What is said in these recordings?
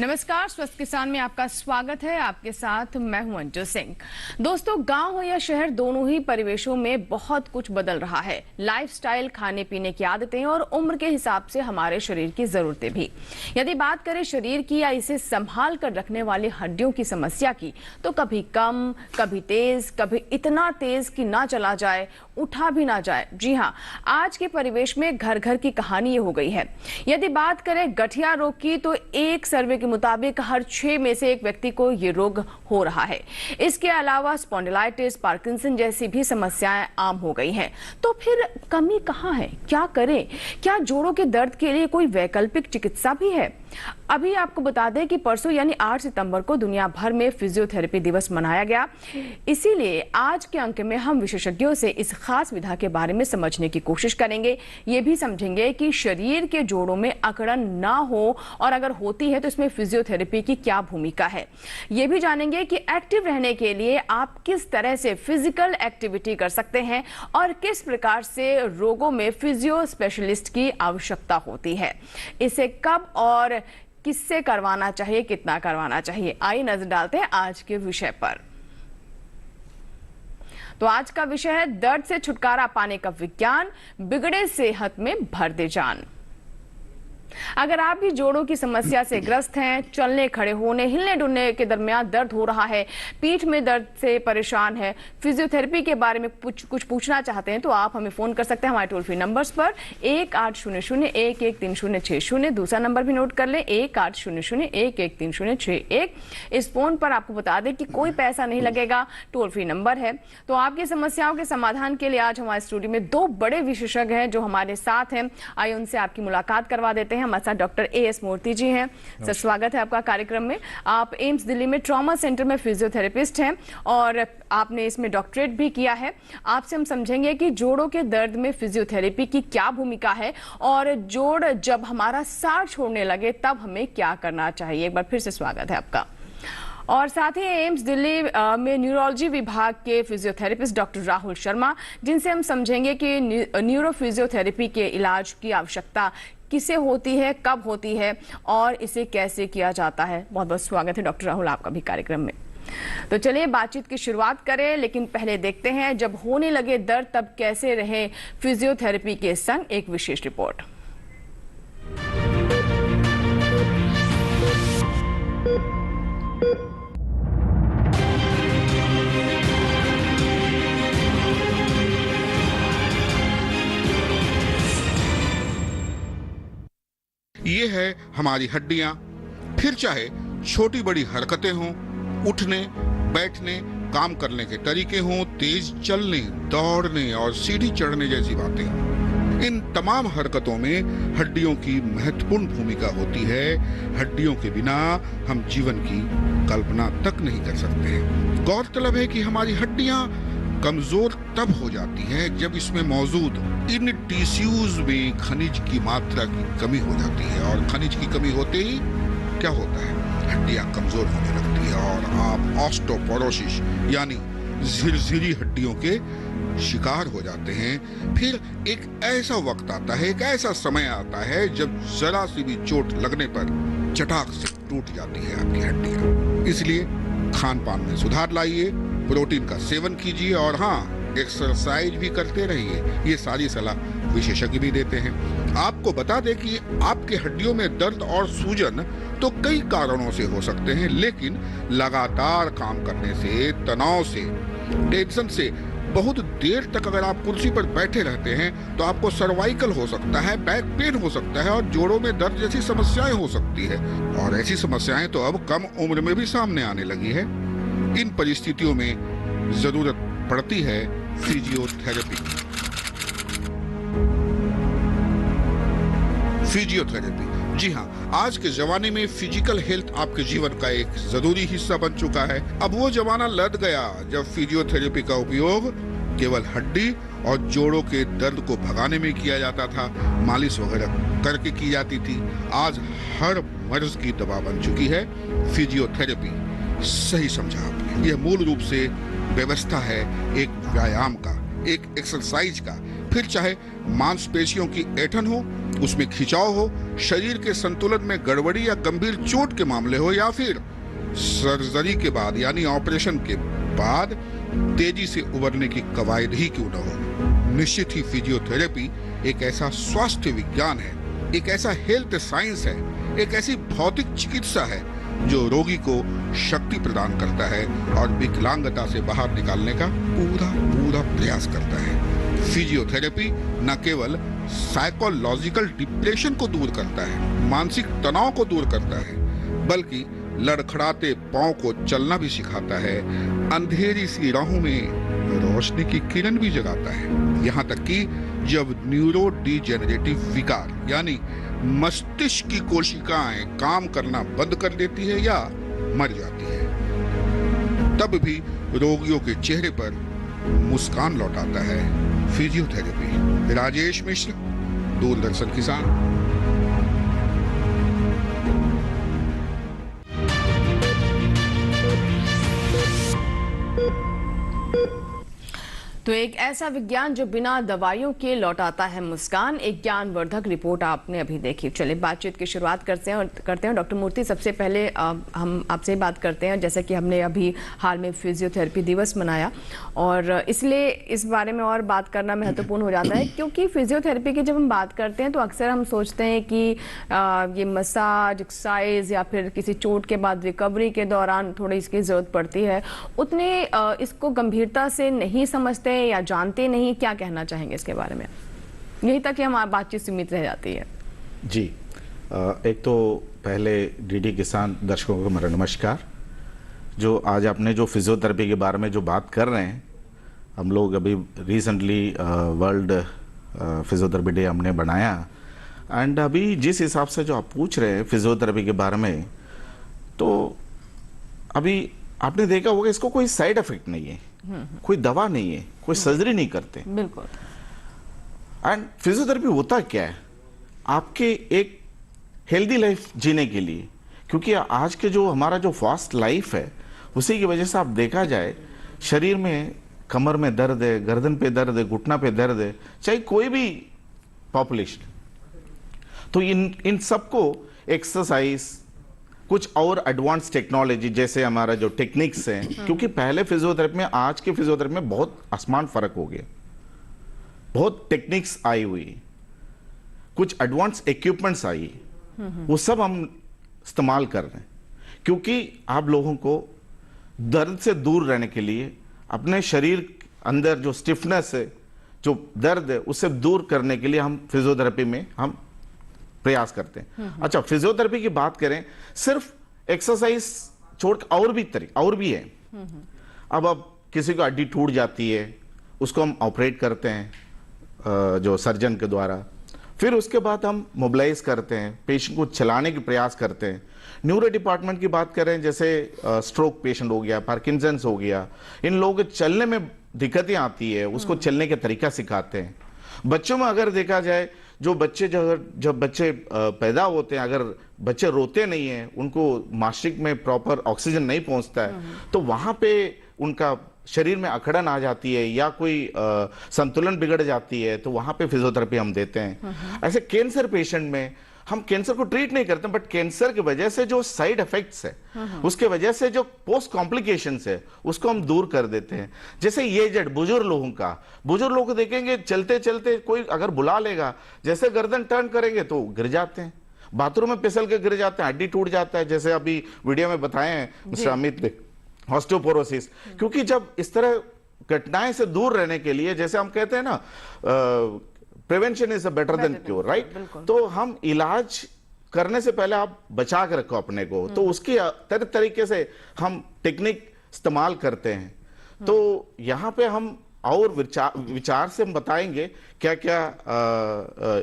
नमस्कार, स्वस्थ किसान में आपका स्वागत है। आपके साथ मैं हूं अंजू सिंह। दोस्तों, गांव हो या शहर, दोनों ही परिवेशों में बहुत कुछ बदल रहा है। लाइफस्टाइल, खाने पीने की आदतें और उम्र के हिसाब से हमारे शरीर की जरूरतें भी। यदि बात करें शरीर की या इसे संभाल कर रखने वाली हड्डियों की समस्या की, तो कभी कम, कभी तेज, कभी इतना तेज कि ना चला जाए, उठा भी ना जाए। जी हाँ, आज के परिवेश में घर घर की कहानी ये हो गई है। यदि बात करें गठिया रोग की, तो एक सर्वे के मुताबिक हर 6 में से एक व्यक्ति को ये रोग हो रहा है। इसके अलावा स्पॉन्डिलाइटिस, पार्किंसन जैसी भी समस्याएं आम हो गई हैं। तो फिर कमी कहाँ है, क्या करें? क्या जोड़ों के दर्द के लिए कोई वैकल्पिक चिकित्सा भी है? अभी आपको बता दें कि परसों यानी 8 सितंबर को दुनिया भर में फिजियोथेरेपी दिवस मनाया गया। इसीलिए आज के अंक में हम विशेषज्ञों से इस खास विधा के बारे में समझने की कोशिश करेंगे। ये भी समझेंगे कि शरीर के जोड़ों में अकड़न ना हो, और अगर होती है तो इसमें फिजियोथेरेपी की क्या भूमिका है। ये भी जानेंगे कि एक्टिव रहने के लिए आप किस तरह से फिजिकल एक्टिविटी कर सकते हैं और किस प्रकार से रोगों में फिजियो स्पेशलिस्ट की आवश्यकता होती है। इसे कब और किससे करवाना चाहिए, कितना करवाना चाहिए, आइए नजर डालते हैं आज के विषय पर। तो आज का विषय है दर्द से छुटकारा पाने का विज्ञान, बिगड़े सेहत में भर दे जान। अगर आप भी जोड़ों की समस्या से ग्रस्त हैं, चलने, खड़े होने, हिलने डुलने के दरमियान दर्द हो रहा है, पीठ में दर्द से परेशान है, फिजियोथेरेपी के बारे में कुछ पूछना चाहते हैं, तो आप हमें फोन कर सकते हैं हमारे टोल फ्री नंबर्स पर 1800-113060। दूसरा नंबर भी नोट कर लें 1800-113061। इस फोन पर आपको बता दें कि कोई पैसा नहीं लगेगा, टोल फ्री नंबर है। तो आपकी समस्याओं के समाधान के लिए आज हमारे स्टूडियो में 2 बड़े विशेषज्ञ हैं जो हमारे साथ हैं। आइए उनसे आपकी मुलाकात करवा देते हैं। हमारे साथ डॉक्टर एएस मूर्ति जी हैं। सर, स्वागत है आपका कार्यक्रम में। आप एम्स दिल्ली में ट्रॉमा सेंटर में फिजियोथेरेपिस्ट हैं और आपने इसमें डॉक्टरेट भी किया है। आपसे हम समझेंगे कि जोड़ों के दर्द में फिजियोथेरेपी की क्या भूमिका है और जोड़ जब हमारा साथ छोड़ने लगे तब हमें क्या करना चाहिए। एक बार फिर से स्वागत है आपका। और साथ ही एम्स दिल्ली में न्यूरोलॉजी विभाग के फिजियोथेरेपिस्ट डॉक्टर राहुल शर्मा, जिनसे हम समझेंगे कि न्यूरो फिजियोथेरेपी के इलाज की आवश्यकता किसे होती है, कब होती है और इसे कैसे किया जाता है। बहुत बहुत स्वागत है डॉक्टर राहुल आपका भी कार्यक्रम में। तो चलिए बातचीत की शुरुआत करें, लेकिन पहले देखते हैं जब होने लगे दर्द तब कैसे रहे फिजियोथेरेपी के संग एक विशेष रिपोर्ट। ये है हमारी हड्डियां। फिर चाहे छोटी बड़ी हरकतें हों, उठने, बैठने, काम करने के तरीके हों, तेज चलने, दौड़ने और सीढ़ी चढ़ने जैसी बातें, इन तमाम हरकतों में हड्डियों की महत्वपूर्ण भूमिका होती है। हड्डियों के बिना हम जीवन की कल्पना तक नहीं कर सकते। गौरतलब है कि हमारी हड्डियां कमजोर तब हो जाती है जब इसमें मौजूद इन टिश्यूज में खनिज की मात्रा की कमी हो जाती है, और खनिज की कमी होते ही क्या होता है, हड्डियां कमजोर होने लगती है और आप ऑस्टियोपोरोसिस यानी झिरझिरी हड्डियों के शिकार हो जाते हैं। फिर एक ऐसा वक्त आता है, एक ऐसा समय आता है जब जरा सी भी चोट लगने पर चटाक से टूट जाती है आपकी हड्डियां। इसलिए खान पान में सुधार लाइए, प्रोटीन का सेवन कीजिए और हाँ, एक्सरसाइज भी करते रहिए। ये सारी सलाह विशेषज्ञ भी देते हैं। आपको बता दें कि आपके हड्डियों में दर्द और सूजन तो कई कारणों से हो सकते हैं, लेकिन लगातार काम करने से, तनाव से, टेंशन से बहुत देर तक अगर आप कुर्सी पर बैठे रहते हैं तो आपको सर्वाइकल हो सकता है, बैक पेन हो सकता है और जोड़ों में दर्द जैसी समस्याएं हो सकती है। और ऐसी समस्याएं तो अब कम उम्र में भी सामने आने लगी है। इन परिस्थितियों में जरूरत पड़ती है फिजियोथेरेपी। जी हाँ, आज के जमाने में फिजिकल हेल्थ आपके जीवन का एक जरूरी हिस्सा बन चुका है। अब वो जमाना लद गया जब फिजियोथेरेपी का उपयोग केवल हड्डी और जोड़ों के दर्द को भगाने में किया जाता था, मालिश वगैरह करके की जाती थी। आज हर मर्ज की दवा बन चुकी है फिजियोथेरेपी। सही समझा आपने। यह मूल रूप से व्यवस्था है एक व्यायाम का, एक एक्सरसाइज का, फिर चाहे मांसपेशियों की ऐंठन हो, उसमें खिंचाव हो, शरीर के संतुलन में गड़बड़ी या गंभीर चोट के मामले हो, या फिर सर्जरी के बाद यानी ऑपरेशन के बाद तेजी से उबरने की कवायद ही क्यों न हो। निश्चित ही फिजियोथेरेपी एक ऐसा स्वास्थ्य विज्ञान है, एक ऐसा हेल्थ साइंस है, एक ऐसी भौतिक चिकित्सा है जो रोगी को शक्ति प्रदान करता है और विकलांगता से बाहर निकालने का पूरा प्रयास करता है। फिजियोथेरेपी न केवल साइकोलॉजिकल डिप्रेशन को दूर करता है, मानसिक तनाव को दूर करता है, बल्कि लड़खड़ाते पांव को चलना भी सिखाता है, अंधेरी सी राहों में रोशनी की किरण भी जगाता है। यहाँ तक कि जब न्यूरो डिजेनरेटिव विकार यानी मस्तिष्क की कोशिकाएं काम करना बंद कर देती है या मर जाती है, तब भी रोगियों के चेहरे पर मुस्कान लौटाता है फिजियोथेरेपी। राजेश मिश्र, दूरदर्शन किसान। तो एक ऐसा विज्ञान जो बिना दवाइयों के लौटाता है मुस्कान, एक ज्ञानवर्धक रिपोर्ट आपने अभी देखी। चलिए बातचीत की शुरुआत करते हैं डॉक्टर मूर्ति, सबसे पहले हम आपसे बात करते हैं, जैसे कि हमने अभी हाल में फिजियोथेरेपी दिवस मनाया और इसलिए इस बारे में और बात करना महत्वपूर्ण हो जाता है, क्योंकि फिजियोथेरेपी की जब हम बात करते हैं तो अक्सर हम सोचते हैं कि ये मसाज, एक्सरसाइज या फिर किसी चोट के बाद रिकवरी के दौरान थोड़ी इसकी ज़रूरत पड़ती है, उतने इसको गंभीरता से नहीं समझते या जानते नहीं। क्या कहना चाहेंगे इसके बारे में? यही तक कि हमारी बातचीत सीमित रह जाती है। जी, एक तो पहले डीडी किसान दर्शकों को मेरा नमस्कार। जो आज आपने जो फिजियोथेरेपी के बारे में जो बात कर रहे हैं, हम लोग अभी रिसेंटली वर्ल्ड फिजियोथेरेपी डे हमने बनाया, एंड अभी जिस हिसाब से जो आप पूछ रहे हैं फिजियोथेरेपी के बारे में, तो अभी आपने देखा होगा इसको कोई साइड इफेक्ट नहीं है, कोई दवा नहीं है, कोई सर्जरी नहीं करते। बिल्कुल। एंड फिजियोथेरेपी होता क्या है? आपके एक हेल्दी लाइफ जीने के लिए, क्योंकि आज के जो हमारा जो फास्ट लाइफ है उसी की वजह से आप देखा जाए शरीर में कमर में दर्द है, गर्दन पे दर्द है, घुटना पे दर्द है, चाहे कोई भी पॉपुलेशन, तो इन सबको एक्सरसाइज, कुछ और एडवांस टेक्नोलॉजी जैसे हमारा जो टेक्निक्स हैं, क्योंकि पहले फिजियोथेरेपी में आज के फिजियोथेरेपी में बहुत आसमान फर्क हो गया, बहुत टेक्निक्स आई हुई, कुछ एडवांस इक्विपमेंट्स आई, वो सब हम इस्तेमाल कर रहे हैं, क्योंकि आप लोगों को दर्द से दूर रहने के लिए, अपने शरीर अंदर जो स्टिफनेस है, जो दर्द है, उससे दूर करने के लिए हम फिजियोथेरेपी में हम प्रयास करते हैं। अच्छा, फिजियोथेरेपी की बात करें, सिर्फ एक्सरसाइज छोड़ और भी है। अब किसी को हड्डी टूट जाती है, उसको हम ऑपरेट करते हैं जो सर्जन के द्वारा, फिर उसके बाद हम मोबिलाइज करते हैं, पेशेंट को चलाने की प्रयास करते हैं। न्यूरो डिपार्टमेंट की बात करें, जैसे स्ट्रोक पेशेंट हो गया, पार्किंसंस हो गया, इन लोगों के चलने में दिक्कतें आती है, उसको चलने का तरीका सिखाते हैं। बच्चों में अगर देखा जाए, जो बच्चे जब बच्चे पैदा होते हैं, अगर बच्चे रोते नहीं हैं, उनको मास्टिक में प्रॉपर ऑक्सीजन नहीं पहुंचता है, तो वहां पे उनका शरीर में अकड़न आ जाती है या कोई संतुलन बिगड़ जाती है, तो वहां पे फिजियोथेरेपी हम देते हैं। ऐसे कैंसर पेशेंट में हम कैंसर को ट्रीट नहीं करते, बट कैंसर की वजह से जो साइड इफेक्ट्स है, उसके वजह से जो पोस्ट कॉम्प्लिकेशंस है, उसको हम दूर कर देते हैं। जैसे ये जड़ बुजुर्ग लोगों को देखेंगे चलते चलते कोई अगर बुला लेगा, जैसे गर्दन टर्न करेंगे तो गिर जाते हैं, बाथरूम में फिसल के गिर जाते हैं, हड्डी टूट जाता है, जैसे अभी वीडियो में बताए हैं मिस्टर अमित ने, ऑस्टियोपोरोसिस। क्योंकि जब इस तरह घटनाएं से दूर रहने के लिए, जैसे हम कहते हैं ना, prevention is better than cure, right? तो हम इलाज करने से पहले आप बचा के रखो अपने को, तो उसकी तरीके से हम टेक्निक इस्तेमाल करते हैं। तो यहाँ पे हम और विचार से हम बताएंगे क्या क्या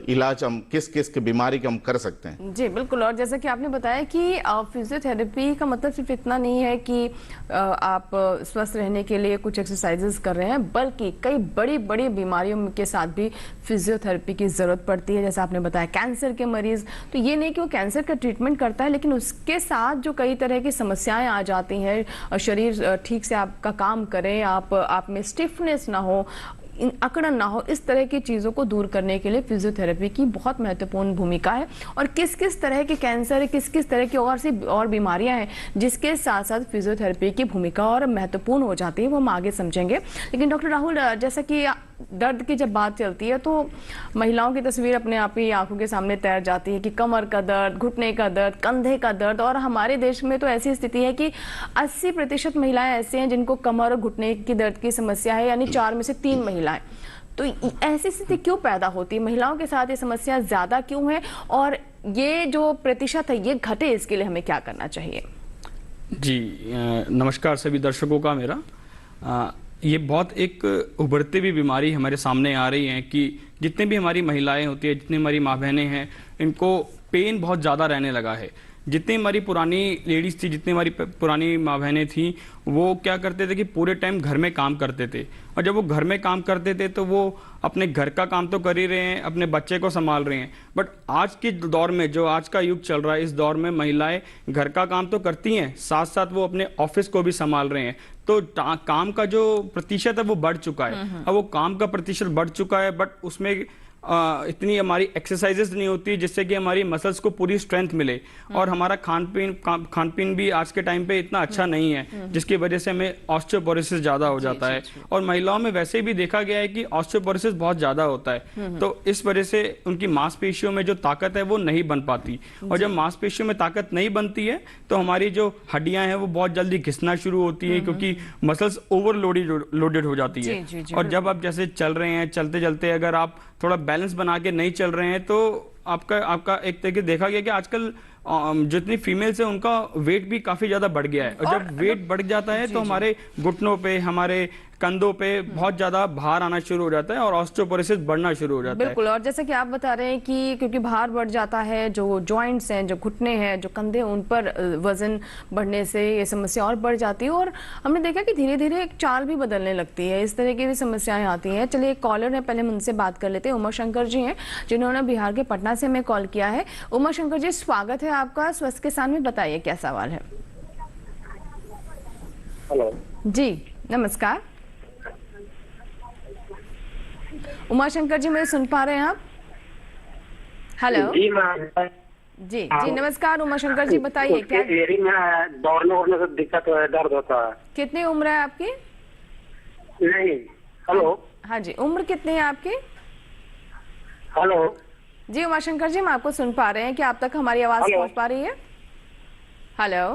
इलाज हम किस की बीमारी का हम कर सकते हैं। जी बिल्कुल। और जैसा कि आपने बताया कि फिजियोथेरेपी का मतलब सिर्फ इतना नहीं है कि आप स्वस्थ रहने के लिए कुछ एक्सरसाइजेस कर रहे हैं, बल्कि कई बड़ी बड़ी बीमारियों के साथ भी फिजियोथेरेपी की ज़रूरत पड़ती है। जैसा आपने बताया कैंसर के मरीज़, तो ये नहीं कि वो कैंसर का ट्रीटमेंट करता है, लेकिन उसके साथ जो कई तरह की समस्याएं आ जाती हैं, शरीर ठीक से आपका काम करे, आप में स्टिफनेस ना हो, अकड़न ना हो, इस तरह की चीज़ों को दूर करने के लिए फिजियोथेरेपी की बहुत महत्वपूर्ण भूमिका है। और किस किस तरह के कैंसर है, किस किस तरह की और बीमारियां हैं जिसके साथ साथ फिजियोथेरेपी की भूमिका और महत्वपूर्ण हो जाती है, वो हम आगे समझेंगे। लेकिन डॉक्टर राहुल, जैसा कि दर्द की जब बात चलती है तो महिलाओं की तस्वीर अपने आप ही आंखों के सामने तैर जाती है कि कमर का दर्द, घुटने का दर्द, कंधे का दर्द। और हमारे देश में तो ऐसी स्थिति है कि 80% महिलाएं ऐसे हैं जिनको कमर और घुटने की दर्द की समस्या है, यानी 4 में से 3 महिलाएं। तो ऐसी स्थिति क्यों पैदा होती है? महिलाओं के साथ ये समस्या ज्यादा क्यों है, और ये जो प्रतिशत है ये घटे, इसके लिए हमें क्या करना चाहिए? जी, नमस्कार सभी दर्शकों का मेरा। ये बहुत एक उभरती हुई बीमारी हमारे सामने आ रही है कि जितने भी हमारी महिलाएं होती है, जितनी हमारी माँ बहनें हैं, इनको पेन बहुत ज़्यादा रहने लगा है। जितनी हमारी पुरानी लेडीज़ थी, जितनी हमारी पुरानी माँ बहनें थी, वो क्या करते थे कि पूरे टाइम घर में काम करते थे। और जब वो घर में काम करते थे तो वो अपने घर का काम तो कर ही रहे हैं, अपने बच्चे को संभाल रहे हैं। बट आज के दौर में, जो आज का युग चल रहा है, इस दौर में महिलाएं घर का काम तो करती हैं, साथ साथ वो अपने ऑफिस को भी संभाल रहे हैं। तो काम का जो प्रतिशत है वो बढ़ चुका है। अब वो काम का प्रतिशत बढ़ चुका है, बट उसमें इतनी हमारी एक्सरसाइजेस नहीं होती जिससे कि हमारी मसल्स को पूरी स्ट्रेंथ मिले। और हमारा खान पीन भी आज के टाइम पे इतना अच्छा नहीं है, जिसकी वजह से हमें ऑस्टियोपोरोसिस ज़्यादा हो जाता है। और महिलाओं में वैसे भी देखा गया है कि ऑस्टियोपोरोसिस बहुत ज़्यादा होता है। तो इस वजह से उनकी मांसपेशियों में जो ताकत है वो नहीं बन पाती। और जब मांसपेशियों में ताकत नहीं बनती है तो हमारी जो हड्डियां हैं वो बहुत जल्दी घिसना शुरू होती है, क्योंकि मसल्स ओवरलोडेड हो जाती है। और जब आप जैसे चल रहे हैं, चलते चलते अगर आप थोड़ा बैलेंस बना के नहीं चल रहे हैं तो आपका एक तरीके देखा गया कि आजकल जितनी फीमेल्स है उनका वेट भी काफी ज्यादा बढ़ गया है। और जब वेट बढ़ जाता है तो हमारे घुटनों पे, हमारे कंधों पे बहुत ज्यादा भार आना शुरू हो जाता है और ऑस्टियोपोरोसिस बढ़ना शुरू हो जाता है। बिल्कुल। और जैसे कि आप बता रहे हैं कि क्योंकि भार बढ़ जाता है, जो जॉइंट्स हैं, जो घुटने हैं, जो कंधे, उन पर वजन बढ़ने से ये समस्या और बढ़ जाती है। और हमने देखा कि धीरे धीरे एक चाल भी बदलने लगती है, इस तरह की भी समस्याएं आती हैं। चलिए, एक कॉलर है, पहले हम उनसे बात कर लेते हैं। उमा शंकर जी हैं, जिन्होंने बिहार के पटना से हमें कॉल किया है। उमा शंकर जी, स्वागत है आपका स्वस्थ किसान में। बताइए क्या सवाल है? हेलो जी, नमस्कार। उमा शंकर जी, मुझे सुन पा रहे हैं आप? हेलो जी मैम। जी जी, नमस्कार उमा शंकर जी, बताइए क्या? मेरी में दौड़ने उड़ने से दिक्कत है, दर्द होता है। कितनी उम्र है आपकी? नहीं। हेलो। हाँ जी, उम्र कितनी है आपकी? हेलो जी उमा शंकर जी, हम आपको सुन पा रहे हैं कि आप तक हमारी आवाज पहुंच पा रही है? हेलो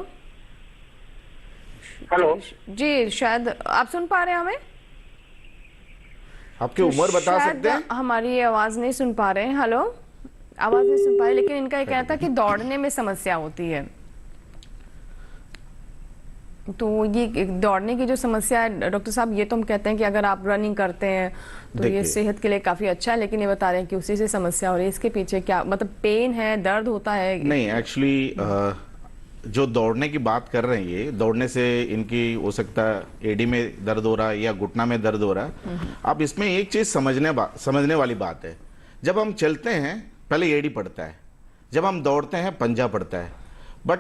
हेलो जी, शायद आप सुन पा रहे हैं हमें? आपकी उम्र बता सकते हैं? हमारी आवाज नहीं सुन पा रहे हैं। हेलो, आवाज नहीं सुन पा रहे, लेकिन इनका ये कहना था कि दौड़ने में समस्या होती है। तो ये दौड़ने की जो समस्या है डॉक्टर साहब, ये तो हम कहते हैं कि अगर आप रनिंग करते हैं तो ये सेहत के लिए काफी अच्छा है, लेकिन ये बता रहे हैं कि उसी से समस्या हो रही है। इसके पीछे क्या मतलब पेन है, दर्द होता है? नहीं, एक्चुअली जो दौड़ने की बात कर रहे हैं, ये दौड़ने से इनकी हो सकता है एडी में दर्द हो रहा है या घुटना में दर्द हो रहा है। अब इसमें एक चीज समझने वाली बात है। जब हम चलते हैं पहले एडी पड़ता है, जब हम दौड़ते हैं पंजा पड़ता है। बट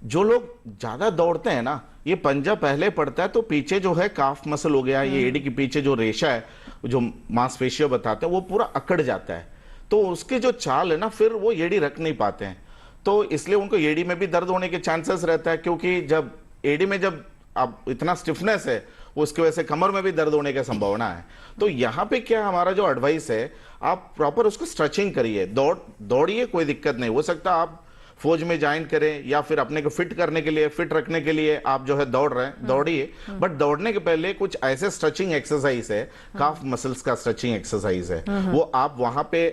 जो लोग ज्यादा दौड़ते हैं ना, ये पंजा पहले पड़ता है तो पीछे जो है काफ मसल हो गया, ये एडी के पीछे जो रेशा है, जो मांसपेशियां बताते हैं, वो पूरा अकड़ जाता है। तो उसके जो चाल है ना, फिर वो एडी रख नहीं पाते हैं। तो इसलिए उनको एडी में भी दर्द होने के चांसेस रहता है, क्योंकि जब एडी में जब अब इतना स्टिफनेस है, उसकी वजह से कमर में भी दर्द होने की संभावना है। तो यहाँ पे क्या हमारा जो एडवाइस है, आप प्रॉपर उसको स्ट्रेचिंग करिए, दौड़िए, कोई दिक्कत नहीं। हो सकता आप फौज में ज्वाइन करें या फिर अपने को फिट करने के लिए, फिट रखने के लिए आप जो है दौड़ रहे हैं, दौड़िए। बट दौड़ने के पहले कुछ ऐसे स्ट्रेचिंग एक्सरसाइज है, काफ मसल्स का स्ट्रेचिंग एक्सरसाइज है, वो आप वहां पे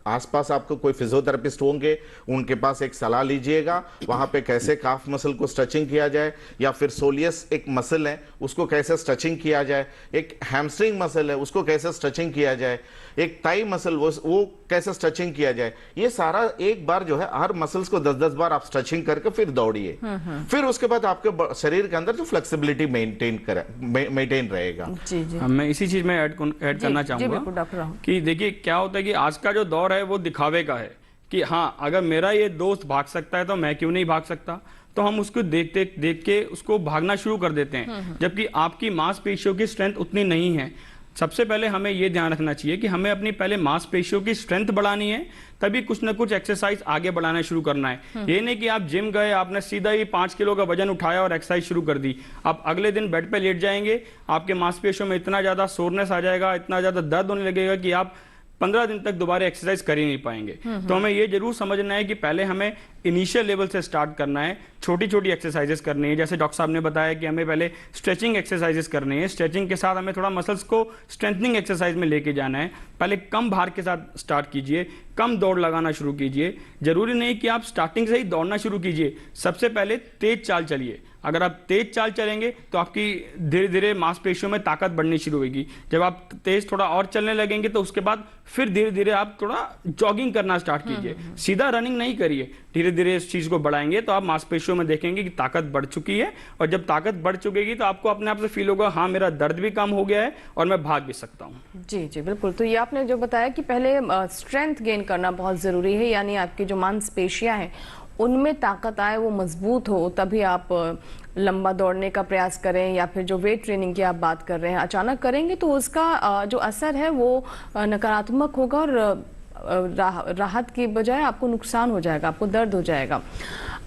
आसपास आपको कोई फिजियोथेरेपिस्ट होंगे, उनके पास एक सलाह लीजिएगा, वहां पे कैसे काफ मसल को स्ट्रेचिंग किया जाए, या फिर सोलियस एक मसल है उसको कैसे स्ट्रेचिंग किया जाए, एक हैमस्ट्रिंग मसल है उसको कैसे स्ट्रेचिंग किया जाए, एक थाई मसल वो कैसे स्ट्रेचिंग किया जाए। ये सारा एक बार जो है हर मसल्स को 10-10 बार आप स्ट्रेचिंग करके फिर दौड़िए। फिर उसके बाद आपके शरीर के अंदर जो फ्लेक्सिबिलिटी मेंटेन रहेगा। जी जी, मैं इसी चीज में ऐड करना चाहूंगा कि देखिए क्या होता है कि आज का जो दौर है वो दिखावे का है कि हाँ, अगर मेरा ये दोस्त भाग सकता है तो मैं क्यों नहीं भाग सकता। तो हम उसको देख के उसको भागना शुरू कर देते हैं, जबकि आपकी मांसपेशियों की स्ट्रेंथ उतनी नहीं है। सबसे पहले हमें ये ध्यान रखना चाहिए कि हमें अपनी पहले मांसपेशियों की स्ट्रेंथ बढ़ानी है, तभी कुछ ना कुछ एक्सरसाइज आगे बढ़ाना शुरू करना है। ये नहीं कि आप जिम गए, आपने सीधा ही 5 किलो का वजन उठाया और एक्सरसाइज शुरू कर दी, आप अगले दिन बेड पे लेट जाएंगे, आपके मांसपेशियों में इतना ज्यादा सोरनेस आ जाएगा, इतना ज्यादा दर्द होने लगेगा कि आप 15 दिन तक दोबारा एक्सरसाइज कर ही नहीं पाएंगे। तो हमें ये जरूर समझना है कि पहले हमें इनिशियल लेवल से स्टार्ट करना है, छोटी छोटी एक्सरसाइजेस करनी है। जैसे डॉक्टर साहब ने बताया कि हमें पहले स्ट्रेचिंग एक्सरसाइजेस करनी है, स्ट्रेचिंग के साथ हमें थोड़ा मसल्स को स्ट्रेंथनिंग एक्सरसाइज में लेके जाना है। पहले कम भार के साथ स्टार्ट कीजिए, कम दौड़ लगाना शुरू कीजिए। जरूरी नहीं कि आप स्टार्टिंग से ही दौड़ना शुरू कीजिए, सबसे पहले तेज चाल चलिए। अगर आप तेज चाल चलेंगे तो आपकी धीरे धीरे मांसपेशियों में ताकत बढ़नी शुरू होगी। जब आप तेज थोड़ा और चलने लगेंगे तो उसके बाद फिर धीरे धीरे आप थोड़ा जॉगिंग करना स्टार्ट कीजिए, सीधा रनिंग नहीं करिए। धीरे धीरे इस चीज को बढ़ाएंगे तो आप मांसपेशियों में देखेंगे कि ताकत बढ़ चुकी है, और जब ताकत बढ़ चुकेगी तो आपको अपने आप से फील होगा हाँ मेरा दर्द भी कम हो गया है और मैं भाग भी सकता हूँ। जी जी बिल्कुल। तो ये आपने जो बताया कि पहले स्ट्रेंथ गेन करना बहुत जरूरी है, यानी आपकी जो मांसपेशियां हैं उनमें ताकत आए, वो मजबूत हो, तभी आप लंबा दौड़ने का प्रयास करें या फिर जो वेट ट्रेनिंग की आप बात कर रहे हैं अचानक करेंगे तो उसका जो असर है वो नकारात्मक होगा और राहत की बजाय आपको नुकसान हो जाएगा, आपको दर्द हो जाएगा।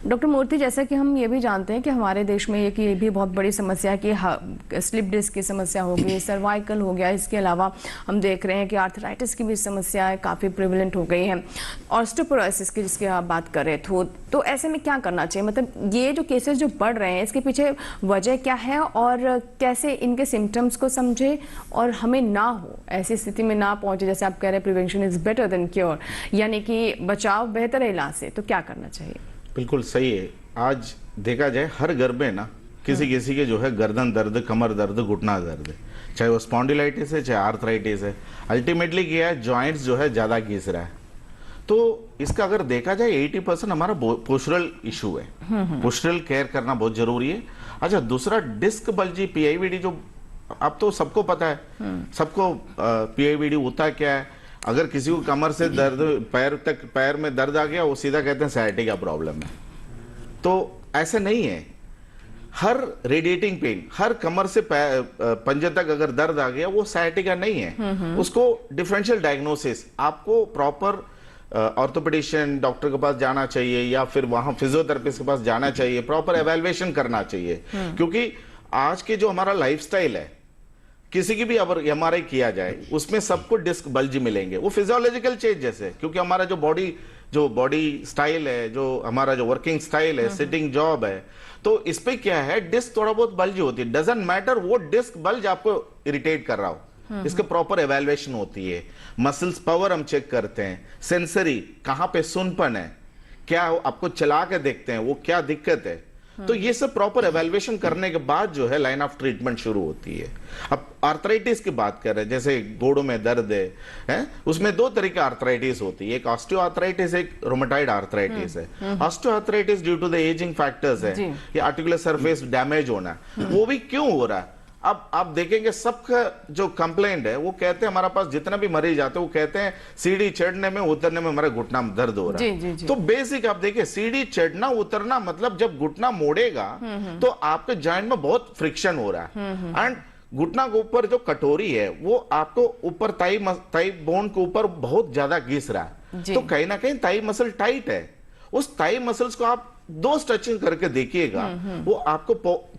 डॉक्टर मूर्ति, जैसा कि हम ये भी जानते हैं कि हमारे देश में ये भी बहुत बड़ी समस्या है कि स्लिप डिस्क की समस्या हो गई, सर्वाइकल हो गया, इसके अलावा हम देख रहे हैं कि आर्थराइटिस की भी समस्याएं काफ़ी प्रिवेलेंट हो गई हैं, ऑस्टियोपोरोसिस की जिसकी आप बात कर रहे थे। तो ऐसे में क्या करना चाहिए? मतलब ये जो केसेस जो बढ़ रहे हैं इसके पीछे वजह क्या है और कैसे इनके सिम्टम्स को समझे और हमें ना हो, ऐसी स्थिति में ना पहुंचे। जैसे आप कह रहे हैं prevention is better than cure, यानी कि बचाव बेहतर है इलाज से, तो क्या करना चाहिए? बिल्कुल सही है। आज देखा जाए हर घर में ना किसी किसी के जो है गर्दन दर्द, कमर दर्द, घुटना दर्द है, चाहे वो स्पॉन्डिलाइटिस है चाहे आर्थराइटिस है। अल्टीमेटली क्या है, जॉइंट्स जो है ज्यादा घिस रहा है। तो इसका अगर देखा जाए 80% हमारा पोस्चरल इशू है, पोस्चरल केयर करना बहुत जरूरी है। अच्छा, दूसरा डिस्क बल्जी पीआईवीडी, जो अब तो सबको पता है, सबको पीआईवीडी होता क्या है। अगर किसी को कमर से दर्द, पैर में दर्द आ गया, वो सीधा कहते हैं सciatica प्रॉब्लम है। तो ऐसे नहीं है। हर रेडिएटिंग पेन, हर कमर से पंजे तक अगर दर्द आ गया, वो sciatica नहीं है। उसको डिफरेंशियल डायग्नोसिस, आपको प्रॉपर ऑर्थोपेडिशियन डॉक्टर के पास जाना चाहिए या फिर वहां फिजियोथेरेपिस्ट के पास जाना चाहिए, प्रॉपर एवेल्युएशन करना चाहिए। क्योंकि आज के जो हमारा लाइफस्टाइल है, किसी की भी अगर एमआरआई किया जाए उसमें सबको डिस्क बल्ज मिलेंगे, वो फिजियोलॉजिकल चेंज जैसे, क्योंकि हमारा जो बॉडी स्टाइल है, जो हमारा जो वर्किंग स्टाइल है, सिटिंग जॉब है, तो इस पे क्या है, डिस्क थोड़ा बहुत बल्ज होती है। डजंट मैटर वो डिस्क बल्ज आपको इरिटेट कर रहा हो, इसके प्रॉपर एवेल्युएशन होती है। मसल्स पावर हम चेक करते हैं, सेंसरी कहां पे सुनपन है, क्या आपको चला के देखते हैं वो क्या दिक्कत है। तो ये सब प्रॉपर एवेल्युएशन करने के बाद जो है लाइन ऑफ ट्रीटमेंट शुरू होती है। अब आर्थराइटिस की बात कर रहे हैं, जैसे गोड़ों में दर्द है, उसमें दो तरह की आर्थराइटिस होती है, एक ऑस्टियो आर्थराइटिस, एक रोमेटॉइड आर्थराइटिस है। Osteoarthritis due to the ageing factors है, या आर्टिकुलर सरफेस डैमेज होना, वो भी क्यों हो रहा है। अब आप देखेंगे सबका जो कंप्लेंट है, वो कहते हैं हमारे पास जितना भी मरीज आते हैं वो कहते हैं सीढ़ी चढ़ने में उतरने में हमारा घुटना में दर्द हो रहा है। जी, जी, जी। तो बेसिक आप देखिए, सीढ़ी चढ़ना उतरना मतलब जब घुटना मोड़ेगा तो आपके जॉइंट में बहुत फ्रिक्शन हो रहा है, एंड घुटना के ऊपर जो कटोरी है वो आपको ऊपर ताई बोन के ऊपर बहुत ज्यादा घिस रहा है। तो कहीं ना कहीं ताई मसल टाइट है। उस ताई मसल्स को आप 2 स्ट्रेचिंग करके देखिएगा, वो आपको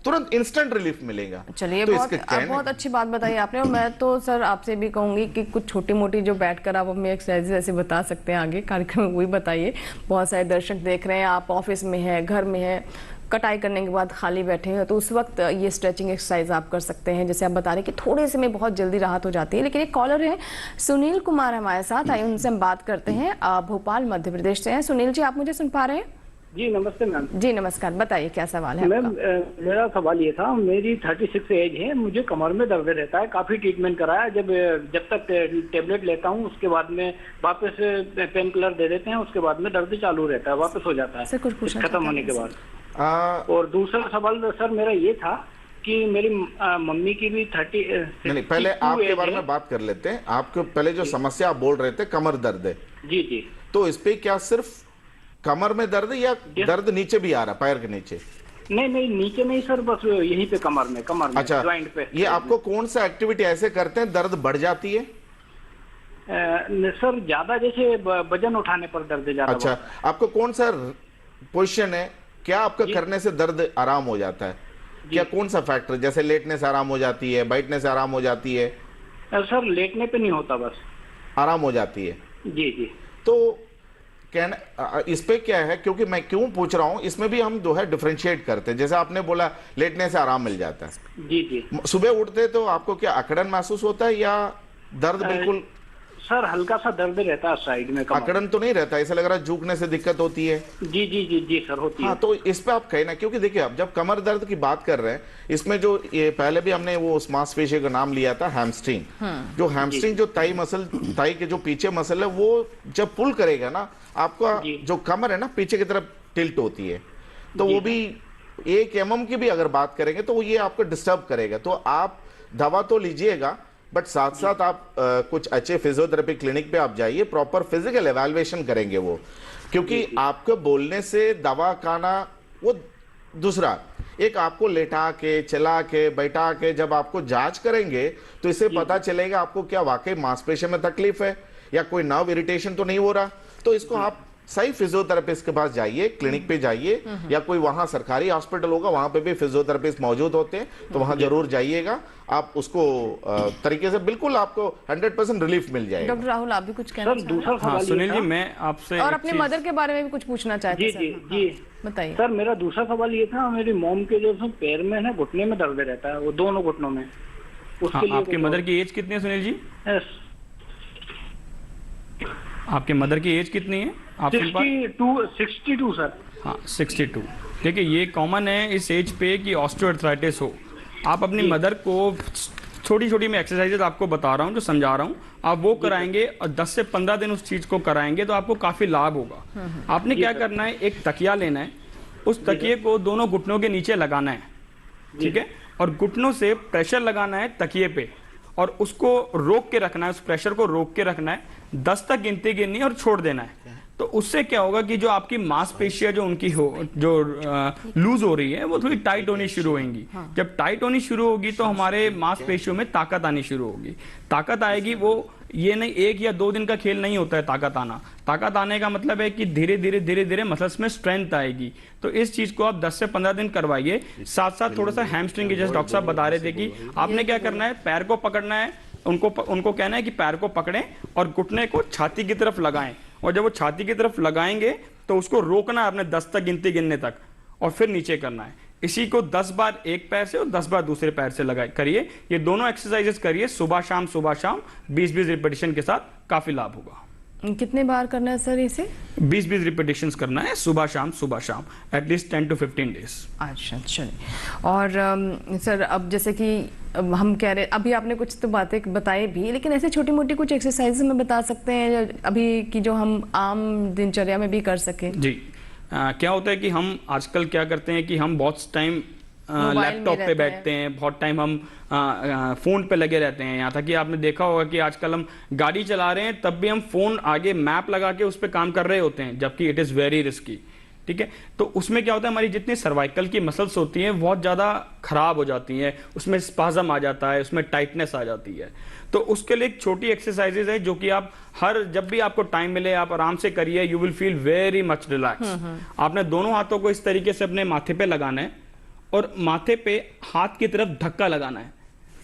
तुरंत इंस्टेंट रिलीफ मिलेगा। चलिए, तो बहुत अच्छी बात बताई आपने। और मैं तो सर आपसे भी कहूंगी कि कुछ छोटी मोटी जो बैठकर आप हमें एक्सरसाइज ऐसे बता सकते हैं आगे कार्यक्रम में, वही बताइए। बहुत सारे दर्शक देख रहे हैं, आप ऑफिस में है, घर में है, कटाई करने के बाद खाली बैठे हैं, तो उस वक्त ये स्ट्रेचिंग एक्सरसाइज आप कर सकते हैं। जैसे आप बता रहे हैं कि थोड़े से में बहुत जल्दी राहत हो जाती है। लेकिन एक कॉलर है सुनील कुमार हमारे साथ, आइए उनसे हम बात करते हैं। भोपाल मध्य प्रदेश से हैं। सुनील जी, आप मुझे सुन पा रहे हैं? जी नमस्ते मैम। जी नमस्कार, बताइए क्या सवाल है मैम? मेरा सवाल ये था, मेरी 36 एज है, मुझे कमर में दर्द रहता है, काफी ट्रीटमेंट कराया, जब तक टेबलेट लेता हूँ उसके बाद में वापस पेन किलर दे देते हैं, उसके बाद में दर्द चालू रहता है, वापस हो जाता है खत्म होने के बाद। और दूसरा सवाल सर मेरा ये था कि मेरी मम्मी की भी 30 नहीं, पहले आपके बारे में बात कर लेते हैं। आपको पहले जो समस्या आप बोल रहे थे कमर दर्द है, जी जी, तो इस पे क्या सिर्फ कमर में दर्द या दर्द नीचे भी आ रहा है, पैर के नीचे? नहीं नहीं, नीचे नहीं सर, बस यहीं पे कमर में अच्छा, ज्वाइंट पे। ये आपको कौन सा एक्टिविटी ऐसे करते हैं दर्द बढ़ जाती है? सर ज्यादा जैसे वजन उठाने पर दर्द ज्यादा। अच्छा, आपको कौन सा पोजीशन है, क्या आपका करने से दर्द आराम हो जाता है? क्या कौन सा फैक्टर, जैसे लेटने से आराम हो जाती है, बैठने से आराम हो जाती है? सर लेटने पे नहीं होता, बस आराम हो जाती है। जी जी। तो कहना इस पे क्या है, क्योंकि मैं क्यों पूछ रहा हूं, इसमें भी हम जो है डिफरेंशिएट करते हैं। जैसे आपने बोला लेटने से आराम मिल जाता है, जी जी। सुबह उठते तो आपको क्या अकड़न महसूस होता है या दर्द बिल्कुल? सर हल्का सा दर्द रहता है साइड में, कमर। अकड़न तो नहीं रहता, ऐसा लग रहा है झुकने से दिक्कत होती है? जी जी जी जी सर, होती हाँ, है। तो इस पे आप कहना, क्योंकि देखिए अब जब कमर दर्द की बात कर रहे हैं, इसमें जो ये पहले भी हमने वो उस मांसपेशी का नाम लिया था हैमस्ट्रिंग। जो हैमस्ट्रिंग जो थाई मसल, थाई के जो पीछे मसल है, वो जब पुल करेगा ना, आपका जो कमर है ना पीछे की तरफ टिल्ट होती है, तो वो भी 1 mm की भी अगर बात करेंगे तो ये आपको डिस्टर्ब करेगा। तो आप दवा तो लीजिएगा, बट साथ साथ आप कुछ अच्छे फिजियोथेरेपी क्लिनिक पे आप जाइए, प्रॉपर फिजिकल एवेल्युएशन करेंगे वो, क्योंकि आपको बोलने से दवा खाना वो दूसरा, एक आपको लेटा के चला के बैठा के जब आपको जांच करेंगे तो इससे पता चलेगा आपको क्या वाकई मांसपेशियों में तकलीफ है या कोई नर्व इरिटेशन तो नहीं हो रहा। तो इसको आप सही फिजियोथेरेपिस्ट के पास जाइए, क्लिनिक पे जाइए, या कोई वहां सरकारी हॉस्पिटल होगा वहां पे भी फिजियोथेरेपिस्ट मौजूद होते हैं, तो वहां जरूर जाइएगा। आप उसको तरीके से बिल्कुल आपको 100% रिलीफ मिल जाएगा। डॉक्टर राहुल, आप भी कुछ कहना सर दूसरा हाँ सवाल सुनील ये जी, था। मैं आपसे और एक अपनी चीज- मदर के बारे में भी कुछ पूछना चाहते जी हैं जी सर? जी। बताइए सर मेरा दूसरा सवाल ये था, मेरी मॉम के जो पैर में ना घुटने में दर्द रहता है, वो दोनों घुटनों में, उसके हाँ, लिए आपके मदर की एज कितनी है सुनील जी? आपके मदर की एज कितनी है? आप सुन पा- 62 सर। हाँ 62। देखिए ये कॉमन है इस एज पे कि ऑस्टियोआर्थराइटिस हो। आप अपनी मदर को छोटी छोटी मैं एक्सरसाइजेज आपको बता रहा हूँ, जो समझा रहा हूँ, आप वो कराएंगे और 10 से 15 दिन उस चीज को कराएंगे तो आपको काफी लाभ होगा। आपने क्या करना है, एक तकिया लेना है, उस तकिए को दोनों घुटनों के नीचे लगाना है, ठीक है, और घुटनों से प्रेशर लगाना है तकिए पे और उसको रोक के रखना है, उस प्रेशर को रोक के रखना है, 10 तक गिनती गिननी और छोड़ देना है। तो उससे क्या होगा कि जो आपकी मांसपेशियां जो उनकी हो जो लूज हो रही है वो थोड़ी टाइट होनी शुरू होंगी। जब टाइट होनी शुरू होगी तो हमारे मांसपेशियों में ताकत आनी शुरू होगी। ताकत आएगी, वो ये नहीं 1 या 2 दिन का खेल नहीं होता है ताकत आना। ताकत आने का मतलब है कि धीरे धीरे मसल्स में स्ट्रेंथ आएगी। तो इस चीज को आप 10 से 15 दिन करवाइए। साथ साथ थोड़ा सा हैमस्ट्रिंग की, जैसे डॉक्टर साहब बता रहे थे कि आपने क्या करना है, पैर को पकड़ना है, उनको कहना है कि पैर को पकड़ें और घुटने को छाती की तरफ लगाएं, और जब वो छाती की तरफ लगाएंगे तो उसको रोकना है अपने 10 तक गिनती गिनने तक, और फिर नीचे करना है। इसी को 10 बार एक पैर से और 10 बार दूसरे पैर से लगाए करिए। ये दोनों एक्सरसाइजेस करिए सुबह शाम 20-20 रिपीटिशन के साथ, काफी लाभ होगा। कितने बार करना है सर इसे? 20-20 रिपीटिशंस करना है सुबह शाम एटलीस्ट 10 to 15 डेज। अच्छा चलिए। और सर अब जैसे कि हम कह रहे, अभी आपने कुछ तो बातें बताई भी, लेकिन ऐसे छोटी मोटी कुछ एक्सरसाइज में बता सकते हैं अभी की जो हम आम दिनचर्या में भी कर सकें? जी क्या होता है कि हम आजकल क्या करते हैं कि हम बहुत टाइम लैपटॉप पे बैठते हैं, बहुत टाइम हम फोन पे लगे रहते हैं। यहाँ तक कि आपने देखा होगा कि आजकल हम गाड़ी चला रहे हैं तब भी हम फोन आगे मैप लगा के उस पर काम कर रहे होते हैं, जबकि इट इज़ वेरी रिस्की। ठीक है, तो उसमें क्या होता है, हमारी जितनी सर्वाइकल की मसल्स होती हैं बहुत ज़्यादा खराब हो जाती हैं, उसमें स्पाज्म आ जाता है, उसमें टाइटनेस आ जाती है। तो उसके लिए एक छोटी एक्सरसाइजेज है जो कि आप जब भी आपको टाइम मिले आप आराम से करिए, you will feel very much relax. आपने दोनों हाथों को इस तरीके से अपने माथे पे लगाना है और माथे पे हाथ की तरफ धक्का लगाना है।